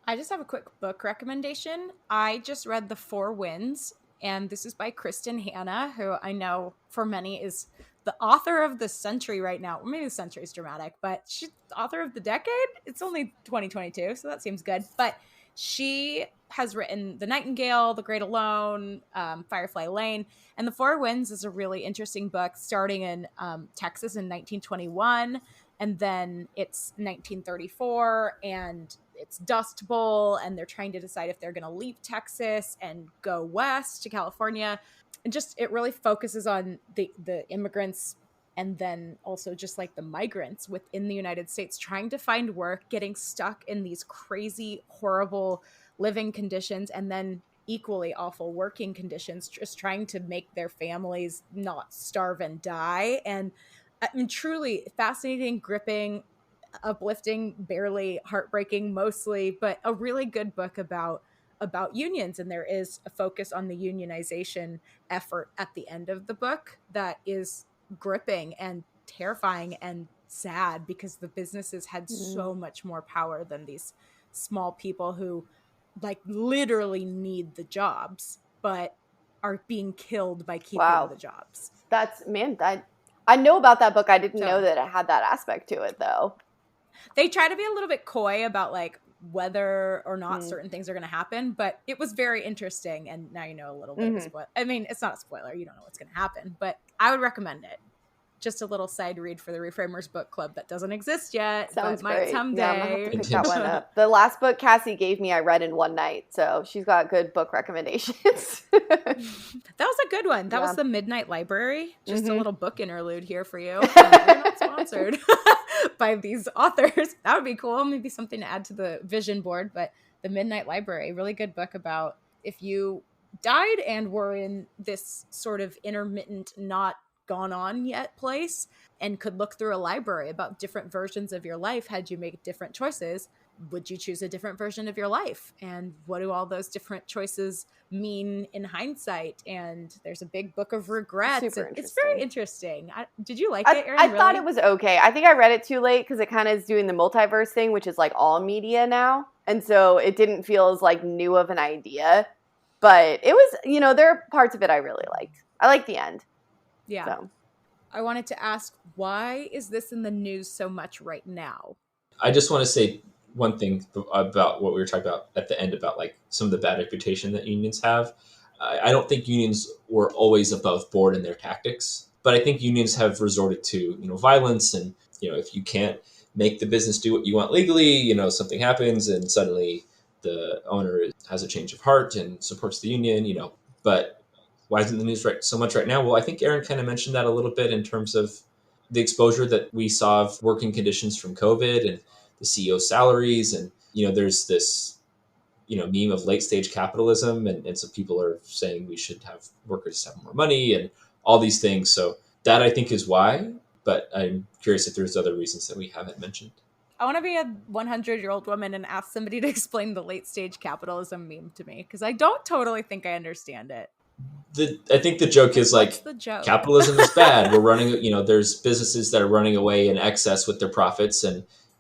I just have a quick book recommendation. I just read The Four Winds, and this is by Kristen Hanna, who I know for many is the author of the century right now. Well, maybe the century is dramatic, but she's the author of the decade. It's only 2022, so that seems good. But she has written The Nightingale, The Great Alone, Firefly Lane, and The Four Winds is a really interesting book starting in Texas in 1921, and then it's 1934, and it's Dust Bowl, and they're trying to decide if they're going to leave Texas and go west to California. And just, it really focuses on the immigrants, and then also just like the migrants within the United States trying to find work, getting stuck in these crazy, horrible living conditions, and then equally awful working conditions, just trying to make their families not starve and die. And I mean, truly fascinating, gripping, uplifting, barely heartbreaking mostly, but a really good book about unions. And there is a focus on the unionization effort at the end of the book that is gripping and terrifying and sad, because the businesses had so much more power than these small people who like literally need the jobs but are being killed by keeping the jobs. I know about that book. I didn't know that it had that aspect to it, though. They try to be a little bit coy about like whether or not certain things are going to happen, but it was very interesting. And now you know a little bit of a spoiler. I mean, it's not a spoiler. You don't know what's going to happen, but I would recommend it. Just a little side read for the Reframers book club that doesn't exist yet. Sounds but great. Might someday. Yeah, I'm gonna have to pick that one up. The last book Cassie gave me, I read in one night, so she's got good book recommendations. That was a good one. That was The Midnight Library. Just a little book interlude here for you. We're not sponsored by these authors. That would be cool. Maybe something to add to the vision board. But The Midnight Library, really good book about if you died and were in this sort of intermittent, not gone on yet place, and could look through a library about different versions of your life. Had you make different choices, would you choose a different version of your life? And what do all those different choices mean in hindsight? And there's a big book of regrets. It's very interesting. Did you like it, Erin? I thought it was okay. I think I read it too late because it kind of is doing the multiverse thing, which is like all media now. And so it didn't feel as like new of an idea. But it was, there are parts of it I really liked. I liked the end. Yeah. So. I wanted to ask, why is this in the news so much right now? I just want to say one thing about what we were talking about at the end about like some of the bad reputation that unions have. I don't think unions were always above board in their tactics, but I think unions have resorted to, violence, and, if you can't make the business do what you want legally, something happens and suddenly the owner has a change of heart and supports the union, but why isn't the news so much right now? Well, I think Erin kind of mentioned that a little bit in terms of the exposure that we saw of working conditions from COVID and the CEO salaries. And, there's this, meme of late stage capitalism. And so people are saying we should have workers have more money and all these things. So that I think is why, but I'm curious if there's other reasons that we haven't mentioned. I want to be a 100-year-old woman and ask somebody to explain the late stage capitalism meme to me, because I don't totally think I understand it. I think the joke is like, capitalism is bad. We're running, there's businesses that are running away in excess with their profits.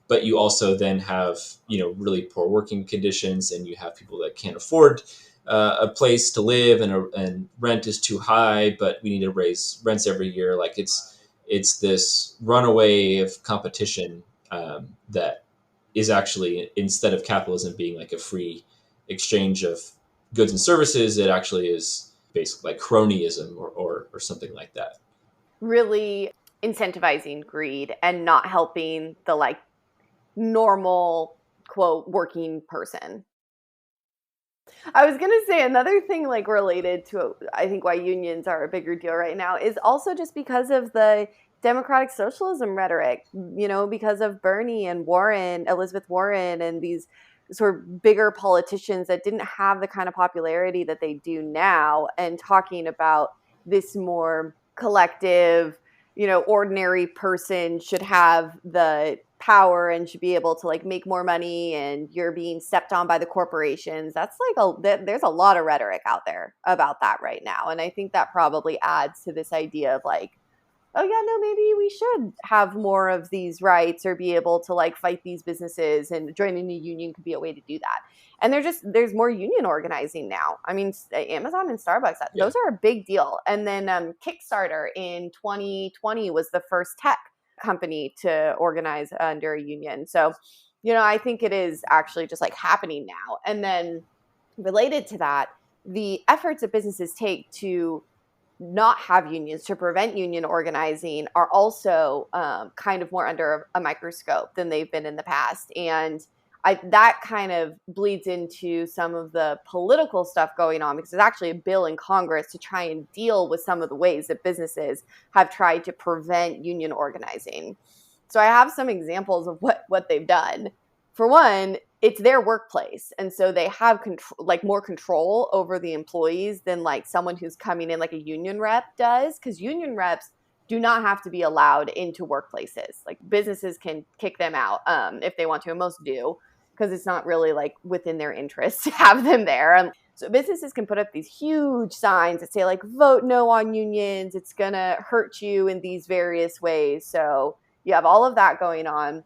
But you also then have, really poor working conditions, and you have people that can't afford a place to live, and rent is too high, but we need to raise rents every year. Like it's this runaway of competition that is actually, instead of capitalism being like a free exchange of goods and services, it actually is basically like cronyism or something like that. Really incentivizing greed and not helping the like normal, quote, working person. I was going to say another thing like related to, I think, why unions are a bigger deal right now is also just because of the democratic socialism rhetoric, because of Bernie and Elizabeth Warren, and these sort of bigger politicians that didn't have the kind of popularity that they do now, and talking about this more collective, ordinary person should have the power and should be able to like make more money, and you're being stepped on by the corporations. That's like there's a lot of rhetoric out there about that right now. And I think that probably adds to this idea of like, oh yeah, no, maybe we should have more of these rights or be able to like fight these businesses, and joining a union could be a way to do that. And there's more union organizing now. I mean, Amazon and Starbucks, those are a big deal. And then Kickstarter in 2020 was the first tech company to organize under a union. So, I think it is actually just like happening now. And then related to that, the efforts that businesses take to not have unions, to prevent union organizing, are also kind of more under a microscope than they've been in the past. And that kind of bleeds into some of the political stuff going on, because there's actually a bill in Congress to try and deal with some of the ways that businesses have tried to prevent union organizing. So I have some examples of what they've done. For one, it's their workplace. And so they have more control over the employees than like someone who's coming in like a union rep does, because union reps do not have to be allowed into workplaces. Like businesses can kick them out if they want to, and most do, because it's not really like within their interest to have them there. And so businesses can put up these huge signs that say like, vote no on unions. It's going to hurt you in these various ways. So you have all of that going on.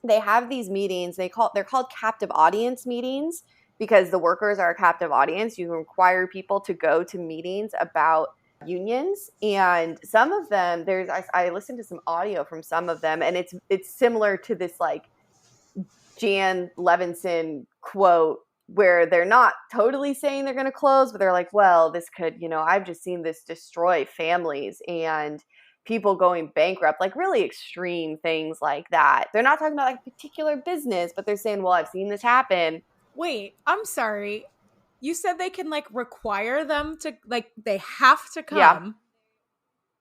They have these meetings. They're called captive audience meetings, because the workers are a captive audience. You require people to go to meetings about unions, and some of them, I listened to some audio from some of them, and it's similar to this like Jan Levinson quote, where they're not totally saying they're going to close, but they're like, well, this could, I've just seen this destroy families and people going bankrupt, like really extreme things like that. They're not talking about like a particular business, but they're saying, well, I've seen this happen. Wait, I'm sorry. You said they can like require them to, like, they have to come, yeah,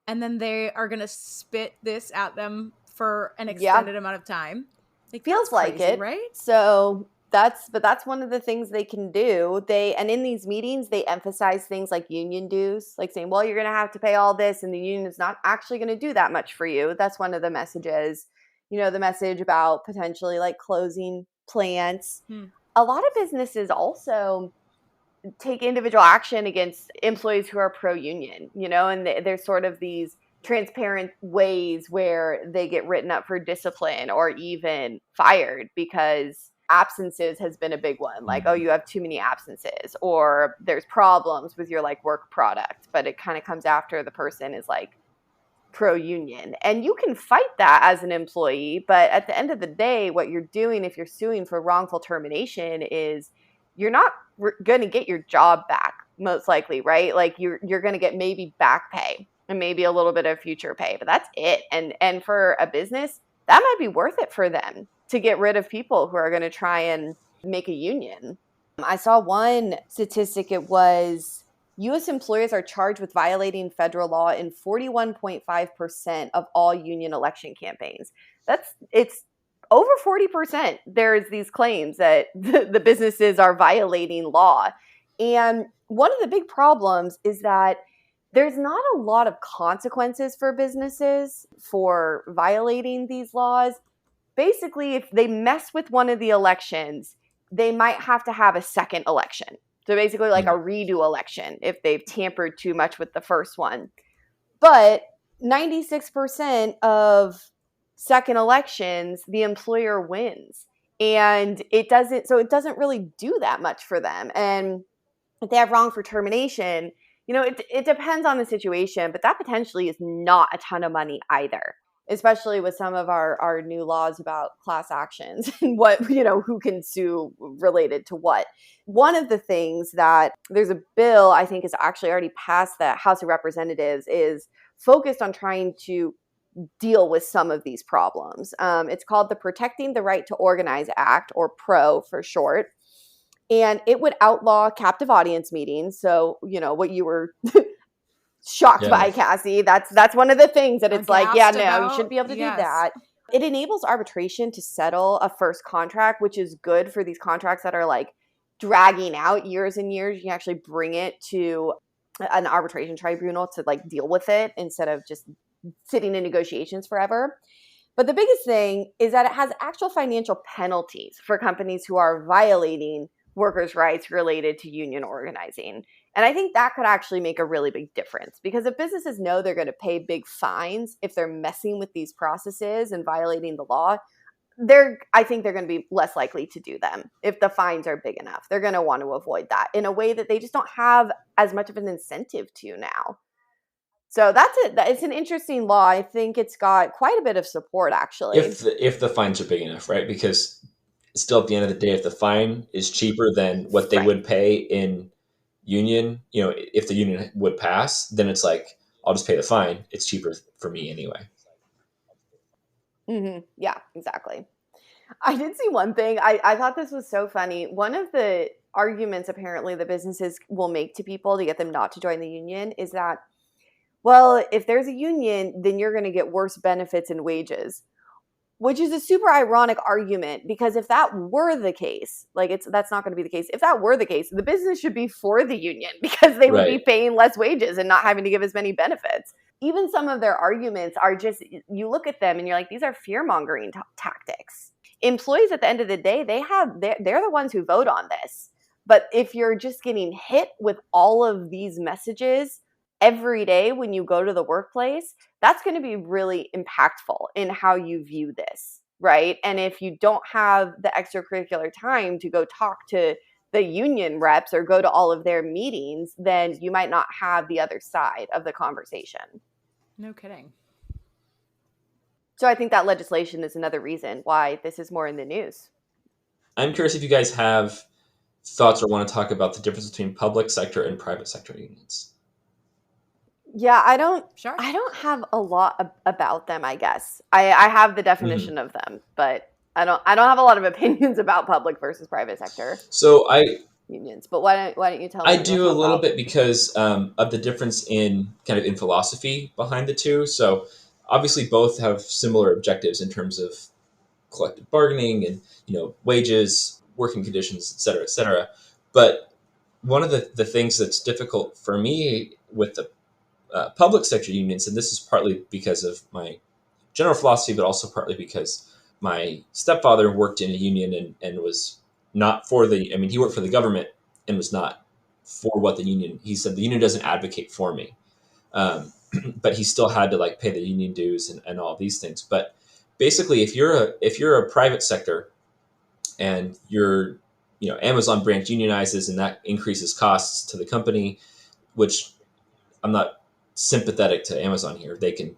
and then they are going to spit this at them for an extended amount of time. It feels like crazy, it, right? So that's one of the things they can do. And in these meetings, they emphasize things like union dues, like saying, well, you're going to have to pay all this, and the union is not actually going to do that much for you. That's one of the messages, the message about potentially like closing plants. A lot of businesses also take individual action against employees who are pro-union, and there's sort of these transparent ways where they get written up for discipline or even fired because absences has been a big one. Like, oh, you have too many absences, or there's problems with your like work product, but it kind of comes after the person is like pro-union. And you can fight that as an employee, but at the end of the day, what you're doing if you're suing for wrongful termination is you're not going to get your job back, most likely, right? Like you're going to get maybe back pay and maybe a little bit of future pay, but that's it. And for a business, that might be worth it for them to get rid of people who are going to try and make a union. I saw one statistic. It was U.S. employers are charged with violating federal law in 41.5% of all union election campaigns. It's over 40%. There's these claims that the businesses are violating law. And one of the big problems is that there's not a lot of consequences for businesses for violating these laws. Basically, if they mess with one of the elections, they might have to have a second election. So basically like a redo election if they've tampered too much with the first one. But 96% of second elections, the employer wins. And it doesn't really do that much for them. And if they have wrong for termination, it depends on the situation, but that potentially is not a ton of money either, especially with some of our new laws about class actions and what, who can sue related to what. One of the things that there's a bill I think is actually already passed the House of Representatives is focused on trying to deal with some of these problems. It's called the Protecting the Right to Organize Act, or PRO for short. And it would outlaw captive audience meetings. So, what you were shocked by, Yeah. Cassie. That's one of the things that it's like, yeah, Aghast no, you about? shouldn't be able to do Yes. that. It enables arbitration to settle a first contract, which is good for these contracts that are like dragging out years and years. You can actually bring it to an arbitration tribunal to like deal with it instead of just sitting in negotiations forever. But the biggest thing is that it has actual financial penalties for companies who are violating workers' rights related to union organizing. And I think that could actually make a really big difference, because if businesses know they're going to pay big fines if they're messing with these processes and violating the law, I think they're going to be less likely to do them if the fines are big enough. They're going to want to avoid that in a way that they just don't have as much of an incentive to now. So that's it. It's an interesting law. I think it's got quite a bit of support, actually. If the fines are big enough, right? Because still, at the end of the day, if the fine is cheaper than what they Right. would pay in union, if the union would pass, then it's like, I'll just pay the fine. It's cheaper for me anyway. Mm-hmm. Yeah, exactly. I did see one thing. I thought this was so funny. One of the arguments apparently the businesses will make to people to get them not to join the union is that, well, if there's a union, then you're going to get worse benefits and wages, which is a super ironic argument, because if that were the case, that's not going to be the case. If that were the case, the business should be for the union, because they would be Right. paying less wages and not having to give as many benefits. Even some of their arguments are just, you look at them and you're like, these are fear-mongering tactics. Employees at the end of the day, they're the ones who vote on this. But if you're just getting hit with all of these messages every day when you go to the workplace, that's going to be really impactful in how you view this, right? And if you don't have the extracurricular time to go talk to the union reps or go to all of their meetings, then you might not have the other side of the conversation. No kidding. So I think that legislation is another reason why this is more in the news. I'm curious if you guys have thoughts or want to talk about the difference between public sector and private sector unions. Yeah, I don't Sure. have a lot about them, I guess. I have the definition of them, but I don't have a lot of opinions about public versus private sector So unions. But why don't you tell me? I do a little bit because of the difference in philosophy behind the two. So obviously both have similar objectives in terms of collective bargaining and wages, working conditions, et cetera, et cetera. But one of the things that's difficult for me with the public sector unions, and this is partly because of my general philosophy, but also partly because my stepfather worked in a union and was not for he worked for the government and was not for what the union, he said the union doesn't advocate for me. But he still had to pay the union dues and all these things. But basically, if you're a private sector and your Amazon branch unionizes and that increases costs to the company, which I'm not sympathetic to Amazon here, they can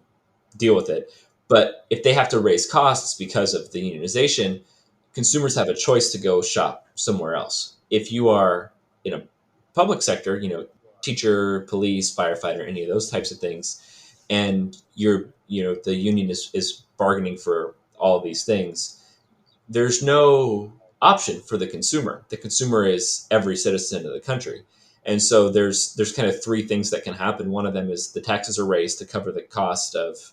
deal with it. But if they have to raise costs because of the unionization, consumers have a choice to go shop somewhere else. If you are in a public sector, teacher, police, firefighter, any of those types of things, and the union is bargaining for all of these things, there's no option for the consumer. The consumer is every citizen of the country. And so there's kind of three things that can happen. One of them is the taxes are raised to cover the cost of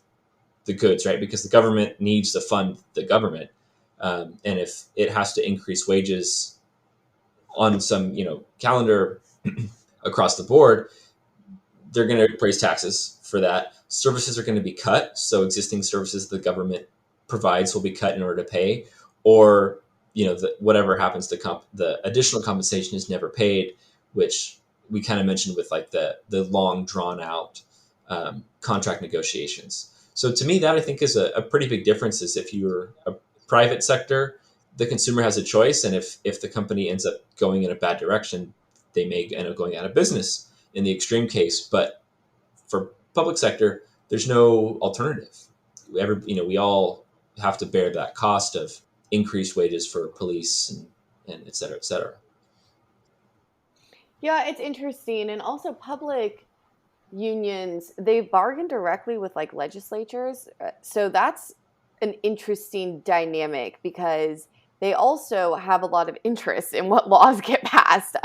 the goods, right? Because the government needs to fund the government. And if it has to increase wages on some, calendar across the board, they're going to raise taxes for that. Services are going to be cut. So existing services the government provides will be cut in order to pay, or, whatever happens to the additional compensation is never paid, which we kind of mentioned with the long drawn out contract negotiations. So to me, that I think is a pretty big difference. Is if you're a private sector, the consumer has a choice, and if the company ends up going in a bad direction, they may end up going out of business in the extreme case. But for public sector, there's no alternative. We all have to bear that cost of increased wages for police and et cetera, et cetera. Yeah, it's interesting. And also public unions, they bargain directly with legislatures. So that's an interesting dynamic, because they also have a lot of interest in what laws get passed.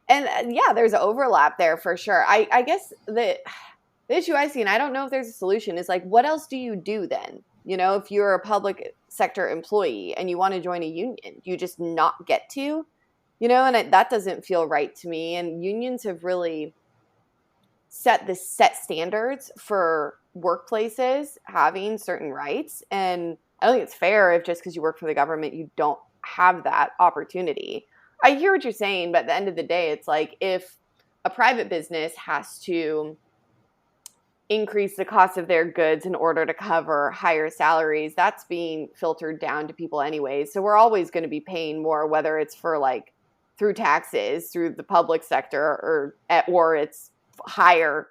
And yeah, there's overlap there for sure. I guess the issue I see, and I don't know if there's a solution, is like, what else do you do then? If you're a public sector employee and you want to join a union, you just not get to, and that doesn't feel right to me. And unions have really set standards for workplaces having certain rights. And I don't think it's fair if just because you work for the government, you don't have that opportunity. I hear what you're saying, but at the end of the day, it's like if a private business has to increase the cost of their goods in order to cover higher salaries, that's being filtered down to people anyways. So we're always going to be paying more, whether it's for like through taxes, through the public sector, or it's higher,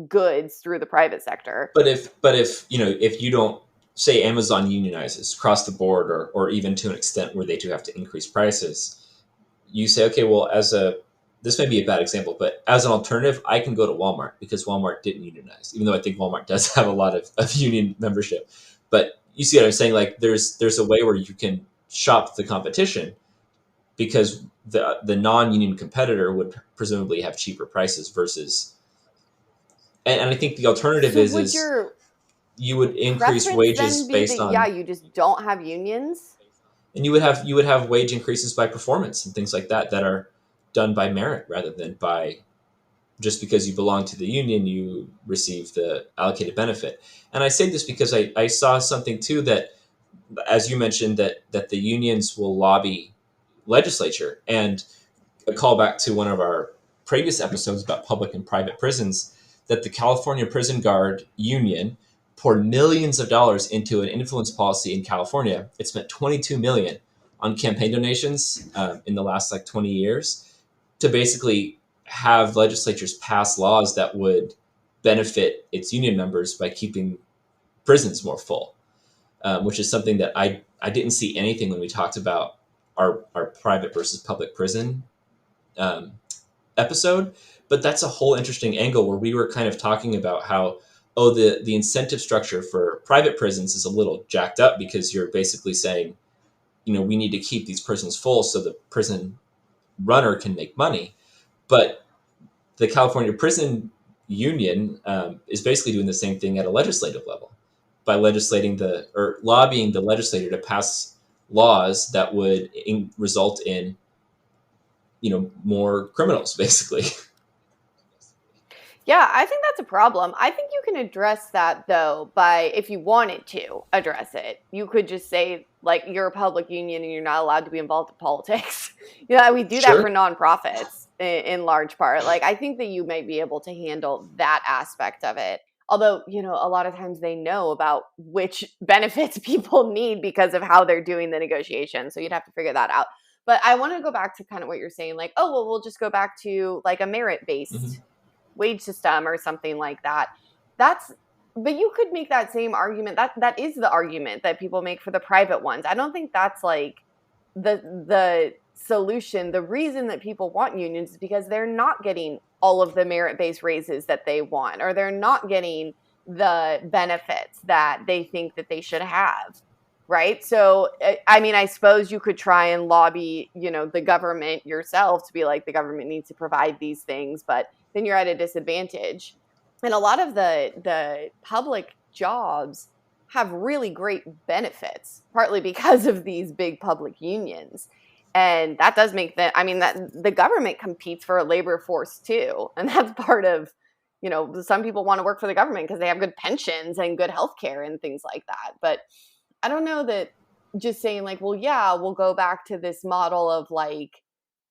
goods through the private sector. But if you don't, say Amazon unionizes across the board, or even to an extent where they do have to increase prices, you say, okay, well, this may be a bad example, but as an alternative, I can go to Walmart because Walmart didn't unionize, even though I think Walmart does have a lot of union membership. But you see what I'm saying? Like there's a way where you can shop the competition because the non-union competitor would presumably have cheaper prices versus, and I think the alternative is you would increase wages based on, yeah, you just don't have unions, and you would have wage increases by performance and things like that are done by merit rather than by just because you belong to the union, you receive the allocated benefit. And I say this because I saw something too that, as you mentioned, that the unions will lobby legislature, and a callback to one of our previous episodes about public and private prisons, that the California Prison Guard Union poured millions of dollars into an influence policy in California. It spent $22 million on campaign donations in the last 20 years to basically have legislatures pass laws that would benefit its union members by keeping prisons more full, which is something that I didn't see anything when we talked about our private versus public prison episode. But that's a whole interesting angle where we were kind of talking about how, the incentive structure for private prisons is a little jacked up because you're basically saying, we need to keep these prisons full so the prison runner can make money. But the California Prison Union is basically doing the same thing at a legislative level by lobbying the legislator to pass laws that would result in, more criminals, basically. Yeah, I think that's a problem. I think you can address that, though, if you wanted to address it, you could just say, you're a public union and you're not allowed to be involved in politics. We do that for nonprofits in large part. I think that you might be able to handle that aspect of it. Although, a lot of times they know about which benefits people need because of how they're doing the negotiation. So you'd have to figure that out. But I want to go back to kind of what you're saying, we'll just go back to a merit-based wage system or something like that. But you could make that same argument. That is the argument that people make for the private ones. I don't think that's the solution. The reason that people want unions is because they're not getting all of the merit-based raises that they want, or they're not getting the benefits that they think that they should have. Right. So, I suppose you could try and lobby, the government yourself to be the government needs to provide these things, but then you're at a disadvantage. And a lot of the public jobs have really great benefits, partly because of these big public unions. And that does make that the government competes for a labor force too. And that's part of, some people want to work for the government because they have good pensions and good healthcare and things like that. But I don't know that just saying we'll go back to this model of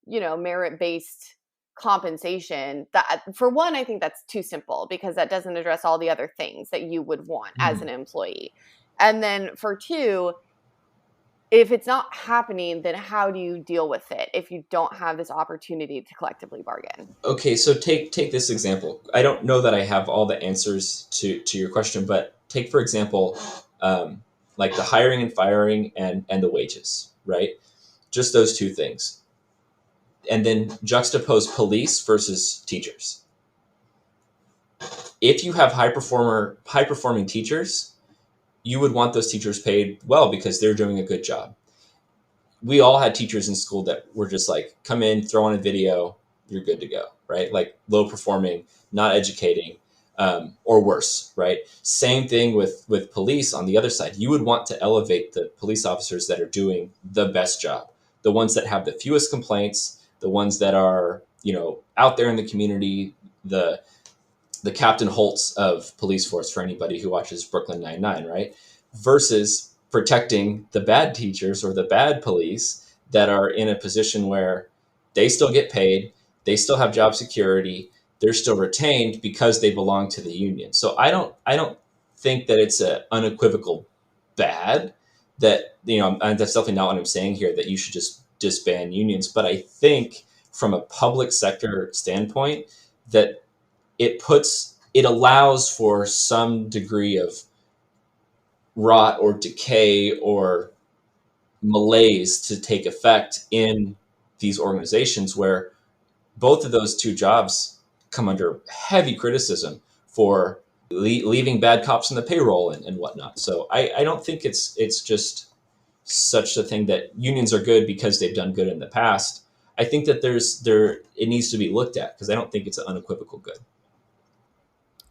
merit-based compensation. That, for one, I think that's too simple because that doesn't address all the other things that you would want as an employee. And then for two, if it's not happening, then how do you deal with it if you don't have this opportunity to collectively bargain? Okay, so take this example. I don't know that I have all the answers to your question, but take, for example, the hiring and firing and the wages, right? Just those two things. And then juxtapose police versus teachers. If you have high performing teachers, you would want those teachers paid well because they're doing a good job. we all had teachers in school that were just like, come in, throw on a video, you're good to go, right? Like low performing, not educating, or worse, right? Same thing with police on the other side. You would want to elevate the police officers that are doing the best job, the ones that have the fewest complaints, the ones that are, out there in the community, the Captain Holtz of police force for anybody who watches Brooklyn Nine-Nine, right? Versus protecting the bad teachers or the bad police that are in a position where they still get paid, they still have job security, they're still retained because they belong to the union. So I don't think that it's an unequivocal bad that, and that's definitely not what I'm saying here, that you should just disband unions. But I think from a public sector standpoint that it allows for some degree of rot or decay or malaise to take effect in these organizations where both of those two jobs come under heavy criticism for leaving bad cops on the payroll and whatnot. So I don't think it's just such a thing that unions are good because they've done good in the past. I think that it needs to be looked at, because I don't think it's an unequivocal good.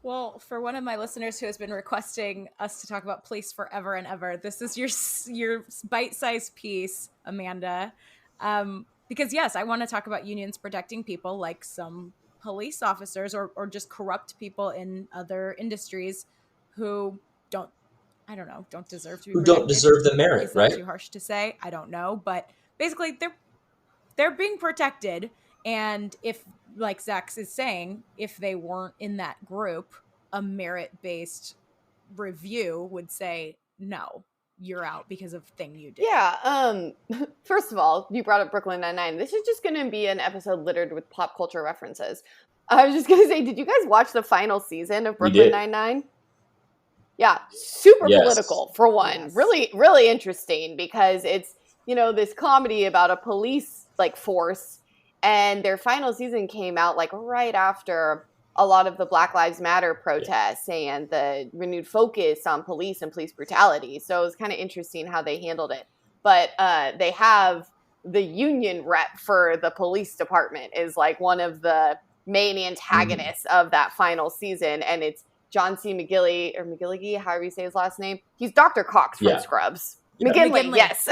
Well, for one of my listeners who has been requesting us to talk about police forever and ever, this is your bite-sized piece, Amanda. Because yes, I want to talk about unions protecting people like some police officers or just corrupt people in other industries who don't deserve to be protected. Who don't deserve the merit, Is right? that too harsh to say? I don't know. But basically, they're being protected. And if, like Zach is saying, if they weren't in that group, a merit-based review would say, no, you're out because of thing you did. Yeah. First of all, you brought up Brooklyn Nine-Nine. This is just going to be an episode littered with pop culture references. I was just going to say, did you guys watch the final season of Brooklyn Nine-Nine? Yeah. Super political, for one. Yes. Really, really interesting, because it's, this comedy about a police force, and their final season came out right after a lot of the Black Lives Matter protests and the renewed focus on police and police brutality. So it was kind of interesting how they handled it. But they have the union rep for the police department is one of the main antagonists of that final season. And it's John C. McGilly, or McGilligy, however you say his last name. He's Dr. Cox from Scrubs. Yeah. McGinley, yes.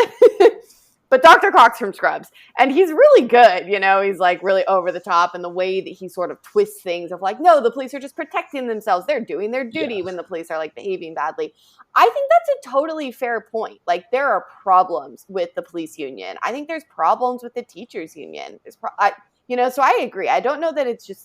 But Dr. Cox from Scrubs. And he's really good, he's really over the top, and the way that he sort of twists things of no, the police are just protecting themselves. They're doing their duty when the police are behaving badly. I think that's a totally fair point. There are problems with the police union. I think there's problems with the teachers union. So I agree. I don't know that it's just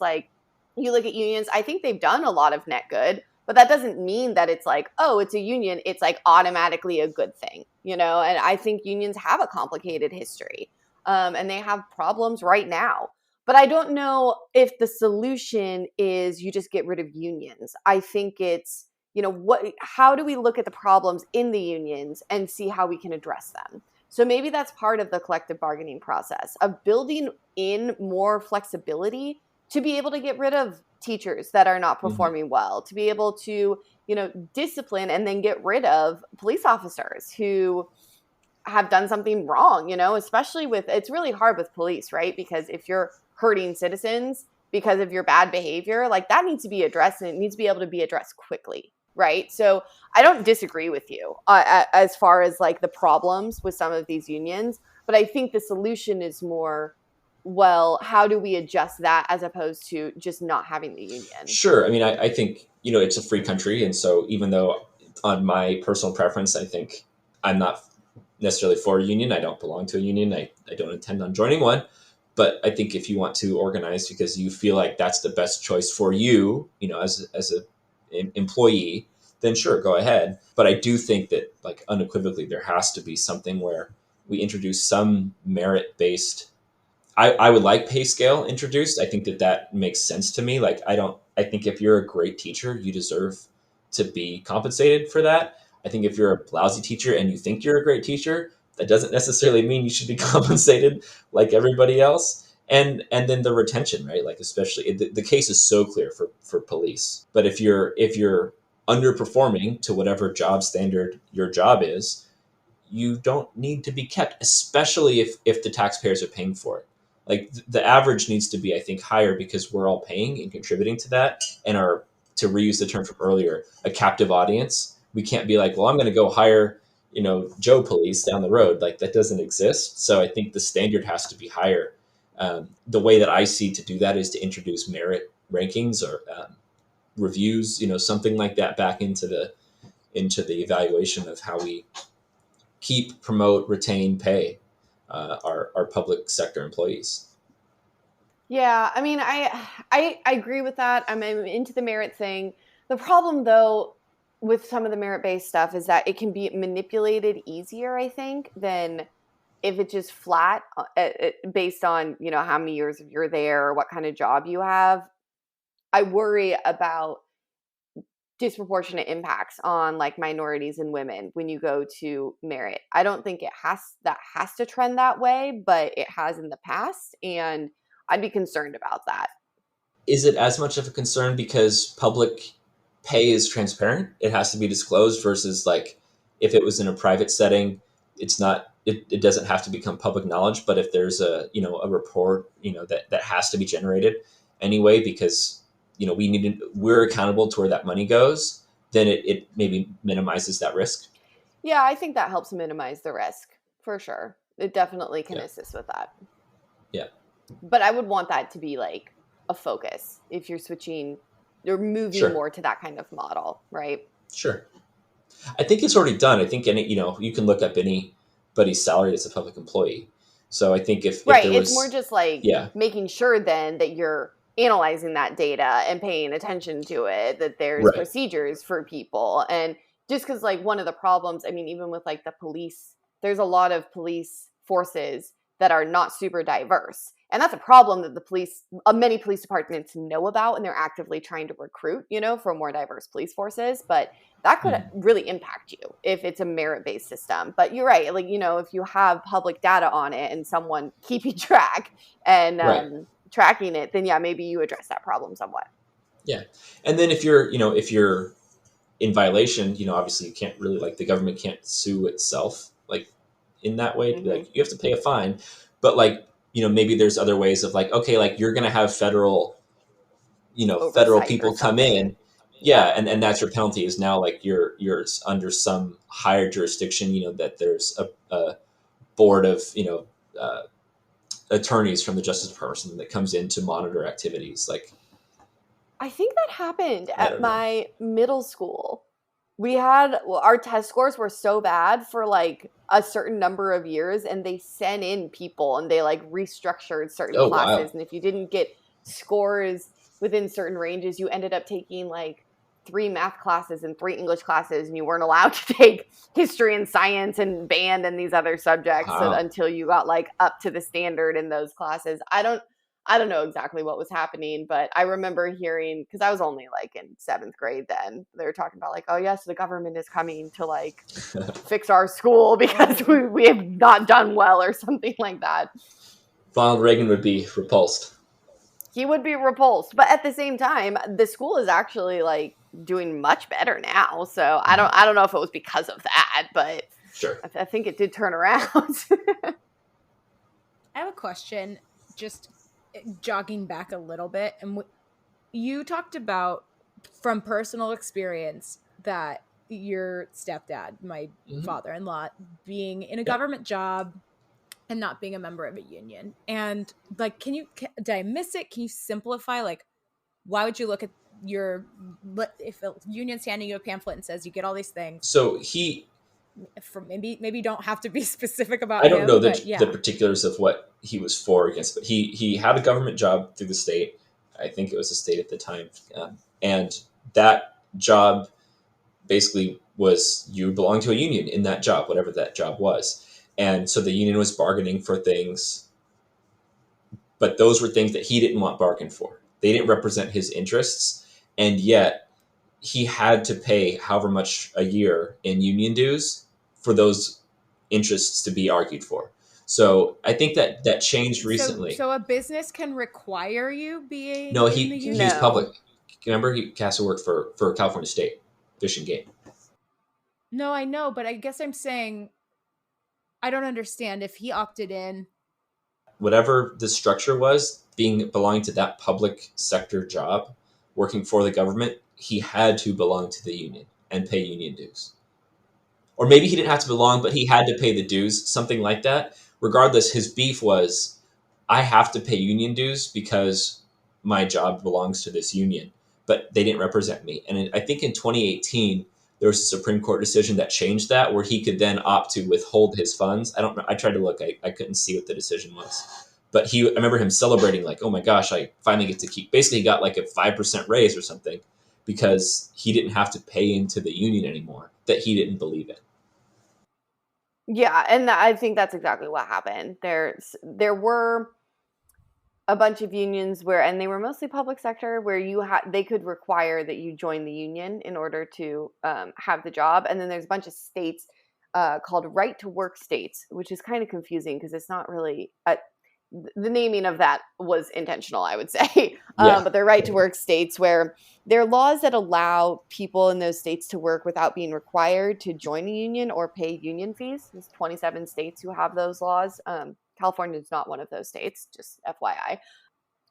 you look at unions. I think they've done a lot of net good, but that doesn't mean that it's oh, it's a union, it's automatically a good thing, And I think unions have a complicated history, and they have problems right now. But I don't know if the solution is you just get rid of unions. I think it's, how do we look at the problems in the unions and see how we can address them? So maybe that's part of the collective bargaining process of building in more flexibility to be able to get rid of teachers that are not performing well, to be able to, discipline and then get rid of police officers who have done something wrong, especially it's really hard with police, right? Because if you're hurting citizens because of your bad behavior, that needs to be addressed, and it needs to be able to be addressed quickly, right? So I don't disagree with you as far as the problems with some of these unions, but I think the solution is more, well, how do we adjust that as opposed to just not having the union? Sure. I mean, I think, it's a free country. And so even though on my personal preference, I think I'm not necessarily for a union, I don't belong to a union, I don't intend on joining one. But I think if you want to organize because you feel like that's the best choice for you, as an employee, then sure, go ahead. But I do think that unequivocally, there has to be something where we introduce some merit-based. I would like pay scale introduced. I think that makes sense to me. I think if you're a great teacher, you deserve to be compensated for that. I think if you're a lousy teacher and you think you're a great teacher, that doesn't necessarily mean you should be compensated like everybody else. And then the retention, right? Especially the case is so clear for police. But if you're underperforming to whatever job standard your job is, you don't need to be kept, especially if the taxpayers are paying for it. Like the average needs to be, I think, higher because we're all paying and contributing to that, and are, to reuse the term from earlier, a captive audience. We can't be like, well, I'm going to go hire, Joe Police down the road. Like that doesn't exist. So I think the standard has to be higher. The way that I see to do that is to introduce merit rankings or reviews, something like that back into the evaluation of how we keep, promote, retain, pay our public sector employees. Yeah, I mean, I agree with that. I'm into the merit thing. The problem, though, with some of the merit-based stuff is that it can be manipulated easier, I think, than if it's just flat based on, how many years you're there or what kind of job you have. I worry about disproportionate impacts on like minorities and women when you go to merit. I don't think that has to trend that way, but it has in the past, and I'd be concerned about that. Is it as much of a concern because public pay is transparent? It has to be disclosed versus like if it was in a private setting, it's not. It doesn't have to become public knowledge. But if there's a report that has to be generated anyway because we're accountable to where that money goes, then it maybe minimizes that risk. Yeah, I think that helps minimize the risk for sure. It definitely can assist with that. Yeah. But I would want that to be like a focus if you're switching or moving more to that kind of model, right? Sure. I think it's already done. I think you can look up anybody's salary as a public employee. So I think if there was, it's more just like making sure then that you're analyzing that data and paying attention to it, that there's procedures for people. And just because like one of the problems, I mean, even with like the police, there's a lot of police forces that are not super diverse. And that's a problem that many police departments know about, and they're actively trying to recruit, for more diverse police forces. But that could really impact you if it's a merit-based system. But you're right. Like, if you have public data on it and someone keeping track and tracking it, then maybe you address that problem somewhat. Yeah. And then if you're in violation, obviously you can't really, like, the government can't sue itself like in that way. To be like, you have to pay a fine. But like, maybe there's other ways of like, okay, like you're going to have federal people come in. Yeah. And that's your penalty is now like you're under some higher jurisdiction, that there's a board of, attorneys from the Justice Department that comes in to monitor activities. Like, I think that happened at my middle school. We had, our test scores were so bad for like a certain number of years, and they sent in people and they like restructured certain classes. Wow. And if you didn't get scores within certain ranges, you ended up taking like 3 math classes and 3 English classes, and you weren't allowed to take history and science and band and these other subjects until you got like up to the standard in those classes. I don't know exactly what was happening, but I remember hearing, because I was only like in 7th grade then, they were talking about like, oh yes, the government is coming to like fix our school because we have not done well or something like that. Ronald Reagan would be repulsed. He would be repulsed, but at the same time, the school is actually like doing much better now. So I don't know if it was because of that, but sure, I think it did turn around. I have a question, just jogging back a little bit, and you talked about from personal experience that your stepdad, my father-in-law, being in a government job and not being a member of a union. And like, did I miss it? Can you simplify, like, why would you look at if a union's handing you a pamphlet and says you get all these things? So maybe you don't have to be specific about I don't know the particulars of what he was for or against, but he had a government job through the state. I think it was a state at the time. And that job basically was, you belong to a union in that job, whatever that job was. And so the union was bargaining for things, but those were things that he didn't want bargained for. They didn't represent his interests. And yet he had to pay however much a year in union dues for those interests to be argued for. So I think that changed recently. So a business can require you being No, he's public. Remember, he has to work for California State Fish and Game. No, I know, but I guess I'm saying I don't understand. If he opted in, whatever the structure was, belonging to that public sector job, working for the government, he had to belong to the union and pay union dues. Or maybe he didn't have to belong, but he had to pay the dues, something like that. Regardless, his beef was, I have to pay union dues because my job belongs to this union, but they didn't represent me. And I think in 2018, there was a Supreme Court decision that changed that, where he could then opt to withhold his funds. I don't know. I tried to look. I couldn't see what the decision was. But I remember him celebrating, like, oh my gosh, I finally get to keep. Basically, he got like a 5% raise or something because he didn't have to pay into the union anymore that he didn't believe in. Yeah, and I think that's exactly what happened. There were a bunch of unions and they were mostly public sector, where they could require that you join the union in order to have the job. And then there's a bunch of states called right to work states, which is kind of confusing because it's not really the naming of that was intentional, I would say. Yeah. But they're right to work states, where there are laws that allow people in those states to work without being required to join a union or pay union fees. There's 27 states who have those laws. California is not one of those states, just FYI.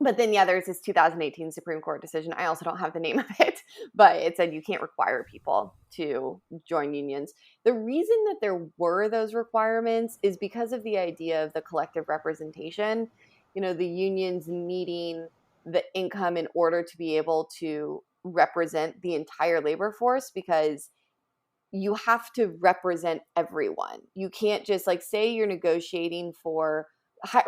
But then, yeah, there's this 2018 Supreme Court decision. I also don't have the name of it, but it said you can't require people to join unions. The reason that there were those requirements is because of the idea of the collective representation. You know, the unions needing the income in order to be able to represent the entire labor force, because you have to represent everyone. You can't just, like, say you're negotiating for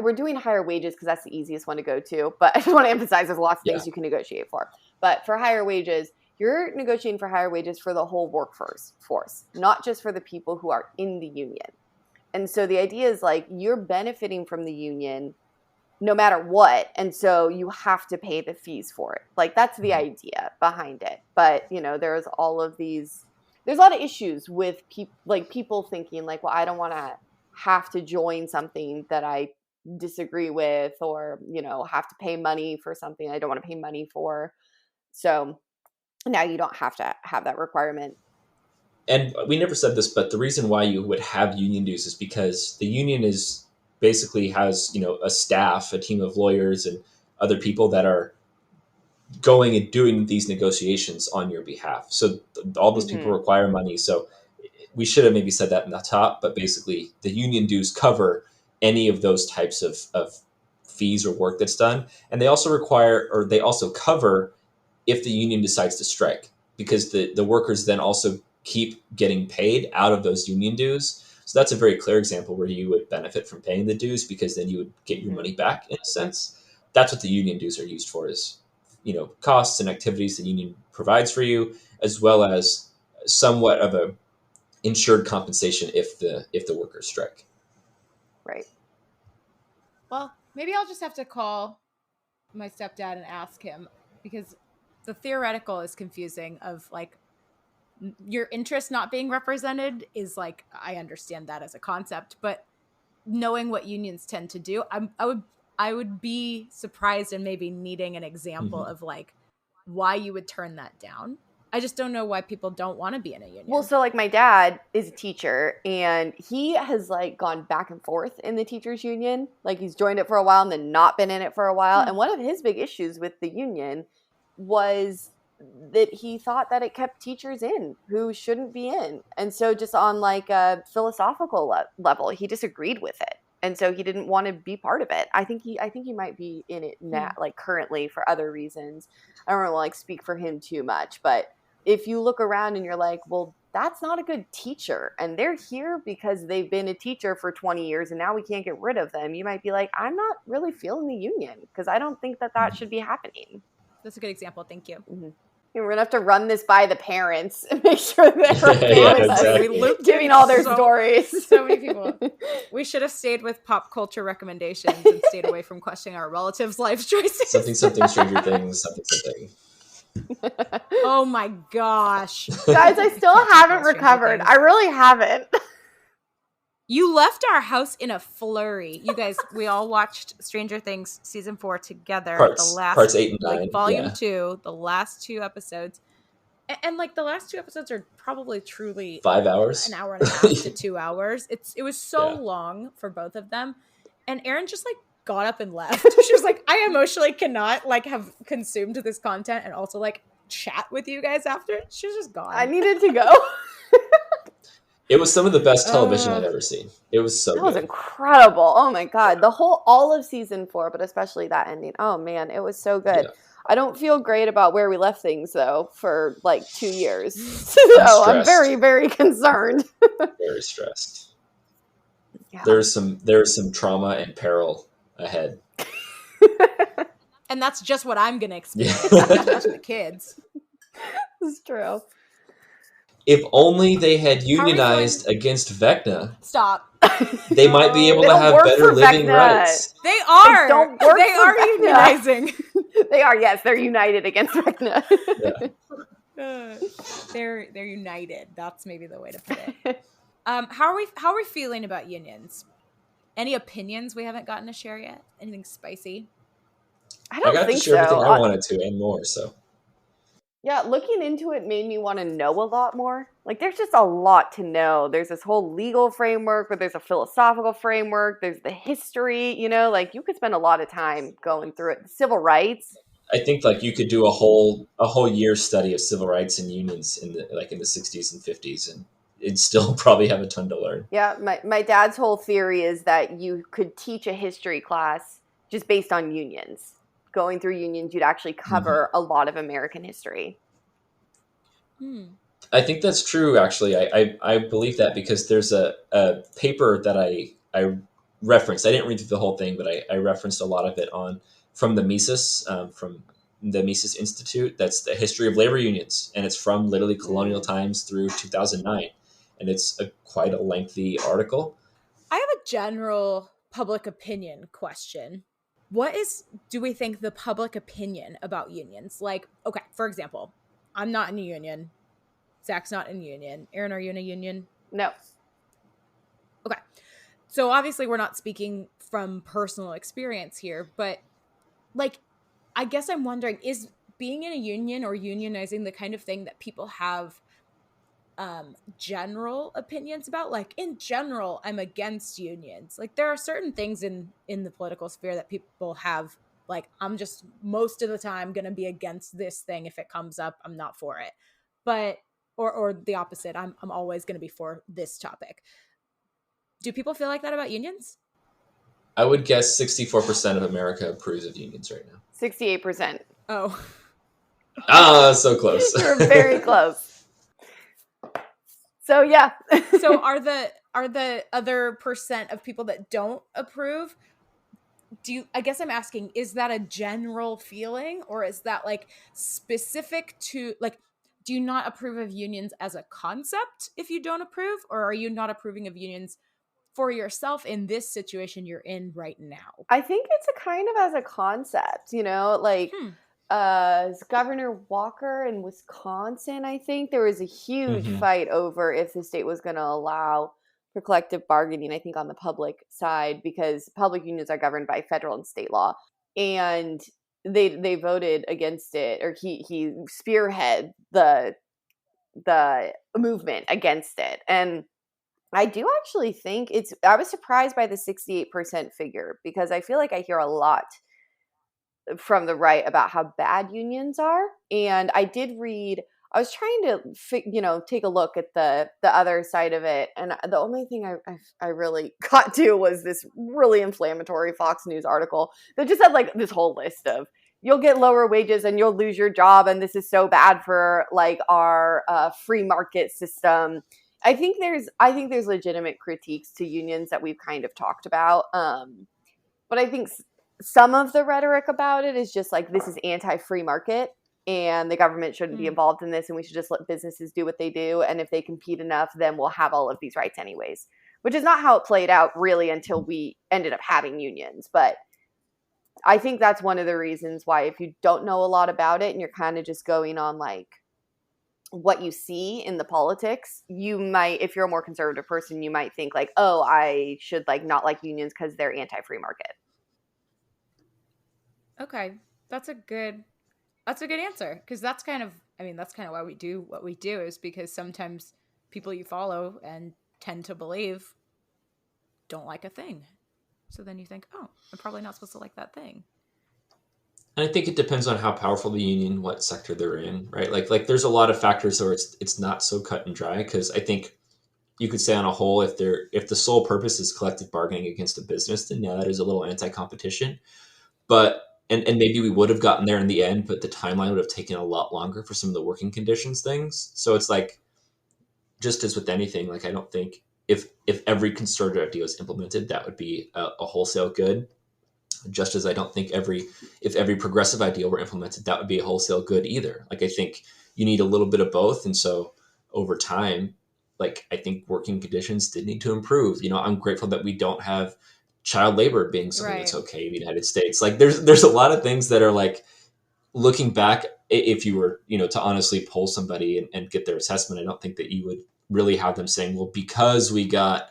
we're doing higher wages because that's the easiest one to go to, but I just want to emphasize there's lots of things you can negotiate for. But for higher wages, you're negotiating for higher wages for the whole workforce, not just for the people who are in the union. And so the idea is, like, you're benefiting from the union no matter what, and so you have to pay the fees for it. Like, that's the idea behind it. But, you know, there's a lot of issues with people thinking, like, well, I don't want to have to join something that I disagree with, or, you know, have to pay money for something I don't want to pay money for. So now you don't have to have that requirement. And we never said this, but the reason why you would have union dues is because the union basically has, you know, a staff, a team of lawyers and other people that are going and doing these negotiations on your behalf. So all those people require money. So we should have maybe said that in the top, but basically the union dues cover any of those types of fees or work that's done. And they also cover if the union decides to strike, because the workers then also keep getting paid out of those union dues. So that's a very clear example where you would benefit from paying the dues, because then you would get your money back in a sense. That's what the union dues are used for, is, you know, costs and activities the union provides for you, as well as somewhat of a insured compensation if the workers strike. Right. Well, maybe I'll just have to call my stepdad and ask him, because the theoretical is confusing, of, like, your interest not being represented is, like, I understand that as a concept, but knowing what unions tend to do, I would be surprised and maybe needing an example of, like, why you would turn that down. I just don't know why people don't want to be in a union. Well, so, like, my dad is a teacher, and he has, like, gone back and forth in the teachers union. Like, he's joined it for a while and then not been in it for a while. And one of his big issues with the union was that he thought that it kept teachers in who shouldn't be in. And so, just on, like, a philosophical level, he disagreed with it. And so he didn't want to be part of it. I think he might be in it now, like, currently, for other reasons. I don't want to, like, speak for him too much, but if you look around and you're like, well, that's not a good teacher, and they're here because they've been a teacher for 20 years and now we can't get rid of them, you might be like, I'm not really feeling the union, because I don't think that should be happening. That's a good example. Thank you. Mm-hmm. We're going to have to run this by the parents and make sure they're okay with us giving all their stories. So many people. We should have stayed with pop culture recommendations and stayed away from questioning our relatives' life choices. Something, Stranger Things, something. Oh my gosh. Guys, I still haven't recovered. I really haven't. You left our house in a flurry. You guys, we all watched Stranger Things season 4 together. Parts 8 and 9. Volume 2, the last 2 episodes. And like the last 2 episodes are probably truly 5 hours, an hour and a half to 2 hours. It was so Yeah. long for both of them. And Erin just like got up and left. She was like, I emotionally cannot like have consumed this content and also like chat with you guys after. She was just gone. I needed to go. It was some of the best television I've ever seen. It was so That was good. incredible. Oh my God. All of season 4, but especially that ending. Oh man, it was so good. Yeah. I don't feel great about where we left things though for like 2 years. I'm So I'm stressed. very, very concerned. Very stressed. Yeah. There's some trauma and peril ahead. And that's just what I'm gonna experience. Yeah. I'm just watching the kids. It's true. If only they had unionized against Vecna, Stop. they might be able They to don't have work better for living Vecna. rights. They are. don't work They for are Vecna. unionizing. They are, yes, they're united against Vecna. They're united. That's maybe the way to put it. How are we feeling about unions? Any opinions we haven't gotten to share yet? Anything spicy? I I don't got think to share so. everything I wanted to and more. So Yeah, looking into it made me want to know a lot more. Like, there's just a lot to know. There's this whole legal framework, but there's a philosophical framework. There's the history, like you could spend a lot of time going through it. Civil rights. I think like you could do a whole year study of civil rights and unions in the 60s and 50s, and it'd still probably have a ton to learn. Yeah, my dad's whole theory is that you could teach a history class just based on unions. Going through unions, you'd actually cover a lot of American history. I think that's true, actually. I believe that because there's a paper that I referenced. I didn't read through the whole thing, but I referenced a lot of it from the Mises Institute. That's the history of labor unions, and it's from literally colonial times through 2009, and it's quite a lengthy article. I have a general public opinion question. What do we think the public opinion about unions? Like, okay, for example, I'm not in a union. Zach's not in a union. Erin, are you in a union? No. Okay. So obviously we're not speaking from personal experience here, but like, I guess I'm wondering, is being in a union or unionizing the kind of thing that people have general opinions about? Like, in general, I'm against unions. Like, there are certain things in the political sphere that people have, like, I'm just most of the time going to be against this thing. If it comes up, I'm not for it. But, or the opposite, I'm always going to be for this topic. Do people feel like that about unions? I would guess 64% of America approves of unions right now. 68%. Oh. So close. You're very close. So yeah. So are the other percent of people that don't approve, I guess I'm asking, is that a general feeling, or is that like specific to, like, do you not approve of unions as a concept if you don't approve, or are you not approving of unions for yourself in this situation you're in right now? I think it's a kind of as a concept, like Governor Walker in Wisconsin, I think there was a huge fight over if the state was going to allow for collective bargaining, I think on the public side, because public unions are governed by federal and state law. And they voted against it, or he spearhead the movement against it. And I do actually think I was surprised by the 68% figure, because I feel like I hear a lot from the right about how bad unions are. And I was trying to, take a look at the other side of it. And the only thing I really got to was this really inflammatory Fox News article that just had like this whole list of, you'll get lower wages and you'll lose your job, and this is so bad for like our free market system. I think there's legitimate critiques to unions that we've kind of talked about. But I think some of the rhetoric about it is just like, this is anti-free market and the government shouldn't be involved in this, and we should just let businesses do what they do. And if they compete enough, then we'll have all of these rights anyways, which is not how it played out really until we ended up having unions. But I think that's one of the reasons why, if you don't know a lot about it and you're kind of just going on like what you see in the politics, you might, if you're a more conservative person, you might think like, oh, I should like not like unions because they're anti-free market. Okay, that's a good answer, because that's kind of I mean, that's kind of why we do what we do, is because sometimes people you follow and tend to believe don't like a thing. So then you think, oh, I'm probably not supposed to like that thing. And I think it depends on how powerful the union, what sector they're in, right? Like there's a lot of factors where it's not so cut and dry, because I think you could say on a whole, if the sole purpose is collective bargaining against a business, then yeah, that is a little anti-competition. But and maybe we would have gotten there in the end, but the timeline would have taken a lot longer for some of the working conditions things. So it's like, just as with anything, like I don't think if every concerted idea was implemented, that would be a wholesale good. Just as I don't think if every progressive idea were implemented, that would be a wholesale good either. Like I think you need a little bit of both, and so over time, like I think working conditions did need to improve. I'm grateful that we don't have child labor being something that's okay in the United States. Like there's a lot of things that are like, looking back, if you were to honestly poll somebody and get their assessment, I don't think that you would really have them saying, well, because we got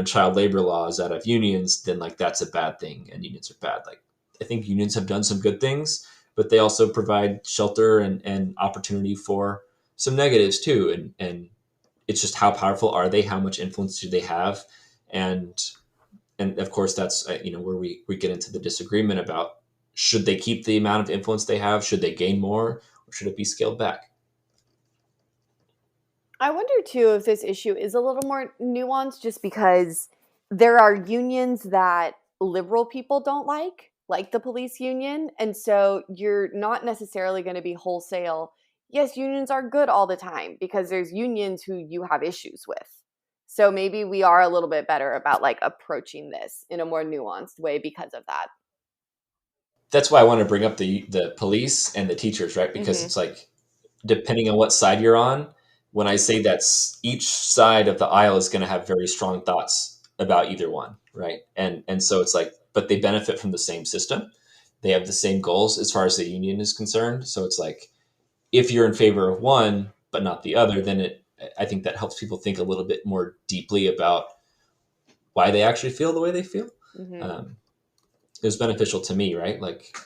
child labor laws out of unions, then like that's a bad thing and unions are bad. Like I think unions have done some good things, but they also provide shelter and opportunity for some negatives too. And it's just, how powerful are they? How much influence do they have? And of course that's where we get into the disagreement about, should they keep the amount of influence they have? Should they gain more, or should it be scaled back? I wonder too if this issue is a little more nuanced, just because there are unions that liberal people don't like the police union. And so you're not necessarily going to be wholesale. Yes, unions are good all the time, because there's unions who you have issues with. So maybe we are a little bit better about like approaching this in a more nuanced way because of that. That's why I want to bring up the police and the teachers, right? Because it's like, depending on what side you're on, when I say that each side of the aisle is going to have very strong thoughts about either one, right? And so it's like, but they benefit from the same system. They have the same goals as far as the union is concerned. So it's like, if you're in favor of one but not the other, then I think that helps people think a little bit more deeply about why they actually feel the way they feel. It was beneficial to me, right? Like,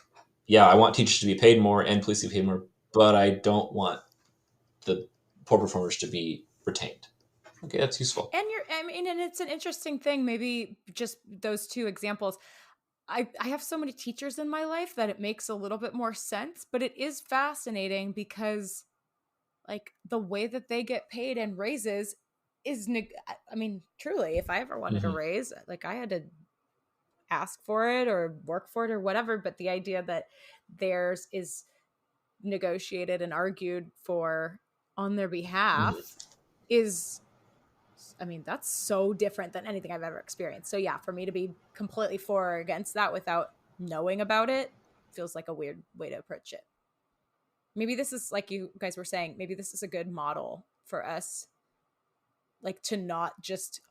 yeah, I want teachers to be paid more and police to be paid more, but I don't want the poor performers to be retained. Okay, that's useful. And and it's an interesting thing, maybe just those two examples. I have so many teachers in my life that it makes a little bit more sense, but it is fascinating because like the way that they get paid and raises is, truly, if I ever wanted a raise, like I had to ask for it or work for it or whatever. But the idea that theirs is negotiated and argued for on their behalf is, that's so different than anything I've ever experienced. So yeah, for me to be completely for or against that without knowing about it feels like a weird way to approach it. Maybe this is, like you guys were saying, maybe this is a good model for us, like to not just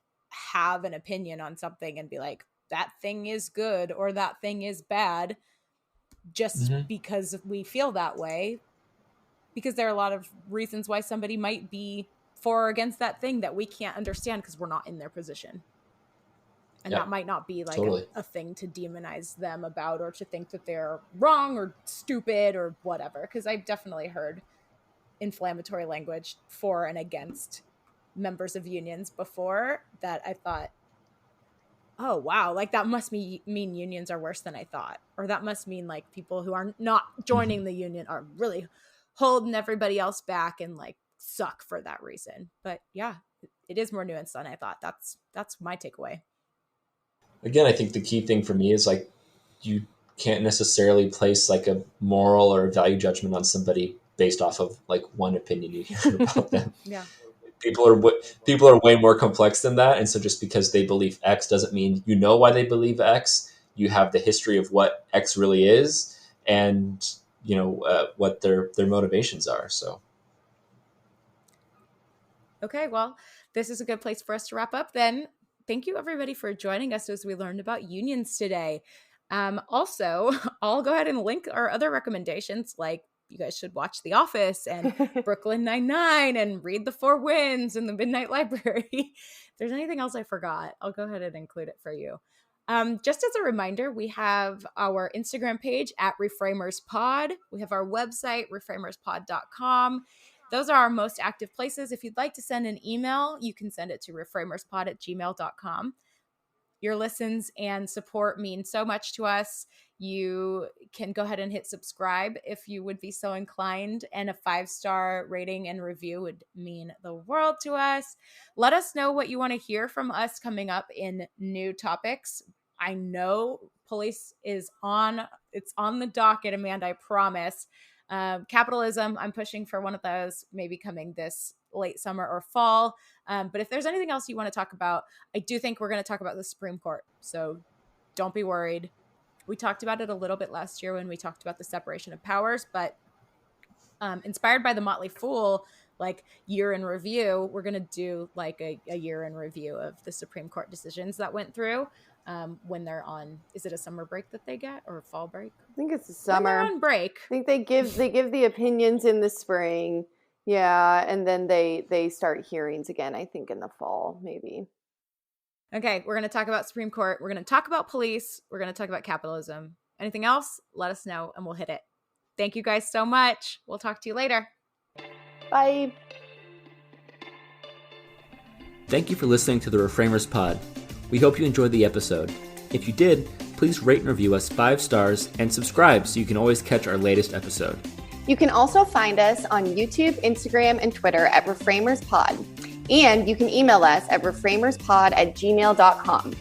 have an opinion on something and be like, that thing is good or that thing is bad just because we feel that way, because there are a lot of reasons why somebody might be for or against that thing that we can't understand because we're not in their position. And that might not be like a thing to demonize them about, or to think that they're wrong or stupid or whatever. Because I've definitely heard inflammatory language for and against members of unions before that I thought, oh, wow, like that must mean unions are worse than I thought. Or that must mean like people who are not joining the union are really holding everybody else back and like suck for that reason. But yeah, it is more nuanced than I thought. That's my takeaway. Again, I think the key thing for me is like, you can't necessarily place like a moral or value judgment on somebody based off of like one opinion you hear about them. Yeah. People are way more complex than that. And so just because they believe X doesn't mean you know why they believe X. You have the history of what X really is, and what their motivations are. So. Okay, well, this is a good place for us to wrap up then. Thank you everybody for joining us as we learned about unions today. Also, I'll go ahead and link our other recommendations, like you guys should watch The Office and Brooklyn Nine-Nine and read The Four Winds and The Midnight Library. If there's anything else I forgot, I'll go ahead and include it for you. Just as a reminder, we have our Instagram page at ReframersPod. We have our website, reframerspod.com. Those are our most active places. If you'd like to send an email, you can send it to reframerspod@gmail.com. Your listens and support mean so much to us. You can go ahead and hit subscribe if you would be so inclined, and a 5-star rating and review would mean the world to us. Let us know what you want to hear from us coming up in new topics. I know police is on the docket, Amanda, I promise. Capitalism, I'm pushing for one of those, maybe coming this late summer or fall. But if there's anything else you want to talk about, I do think we're going to talk about the Supreme Court. So don't be worried. We talked about it a little bit last year when we talked about the separation of powers, but inspired by the Motley Fool, like year in review, we're going to do like a year in review of the Supreme Court decisions that went through when they're on, is it a summer break that they get or a fall break? I think it's a summer. When they're on break. I think they give the opinions in the spring. Yeah, and then they start hearings again, I think in the fall, maybe. Okay, we're going to talk about Supreme Court. We're going to talk about police. We're going to talk about capitalism. Anything else? Let us know and we'll hit it. Thank you guys so much. We'll talk to you later. Bye. Thank you for listening to the Reframers Pod. We hope you enjoyed the episode. If you did, please rate and review us 5 stars and subscribe so you can always catch our latest episode. You can also find us on YouTube, Instagram, and Twitter at ReframersPod. And you can email us at reframerspod@gmail.com.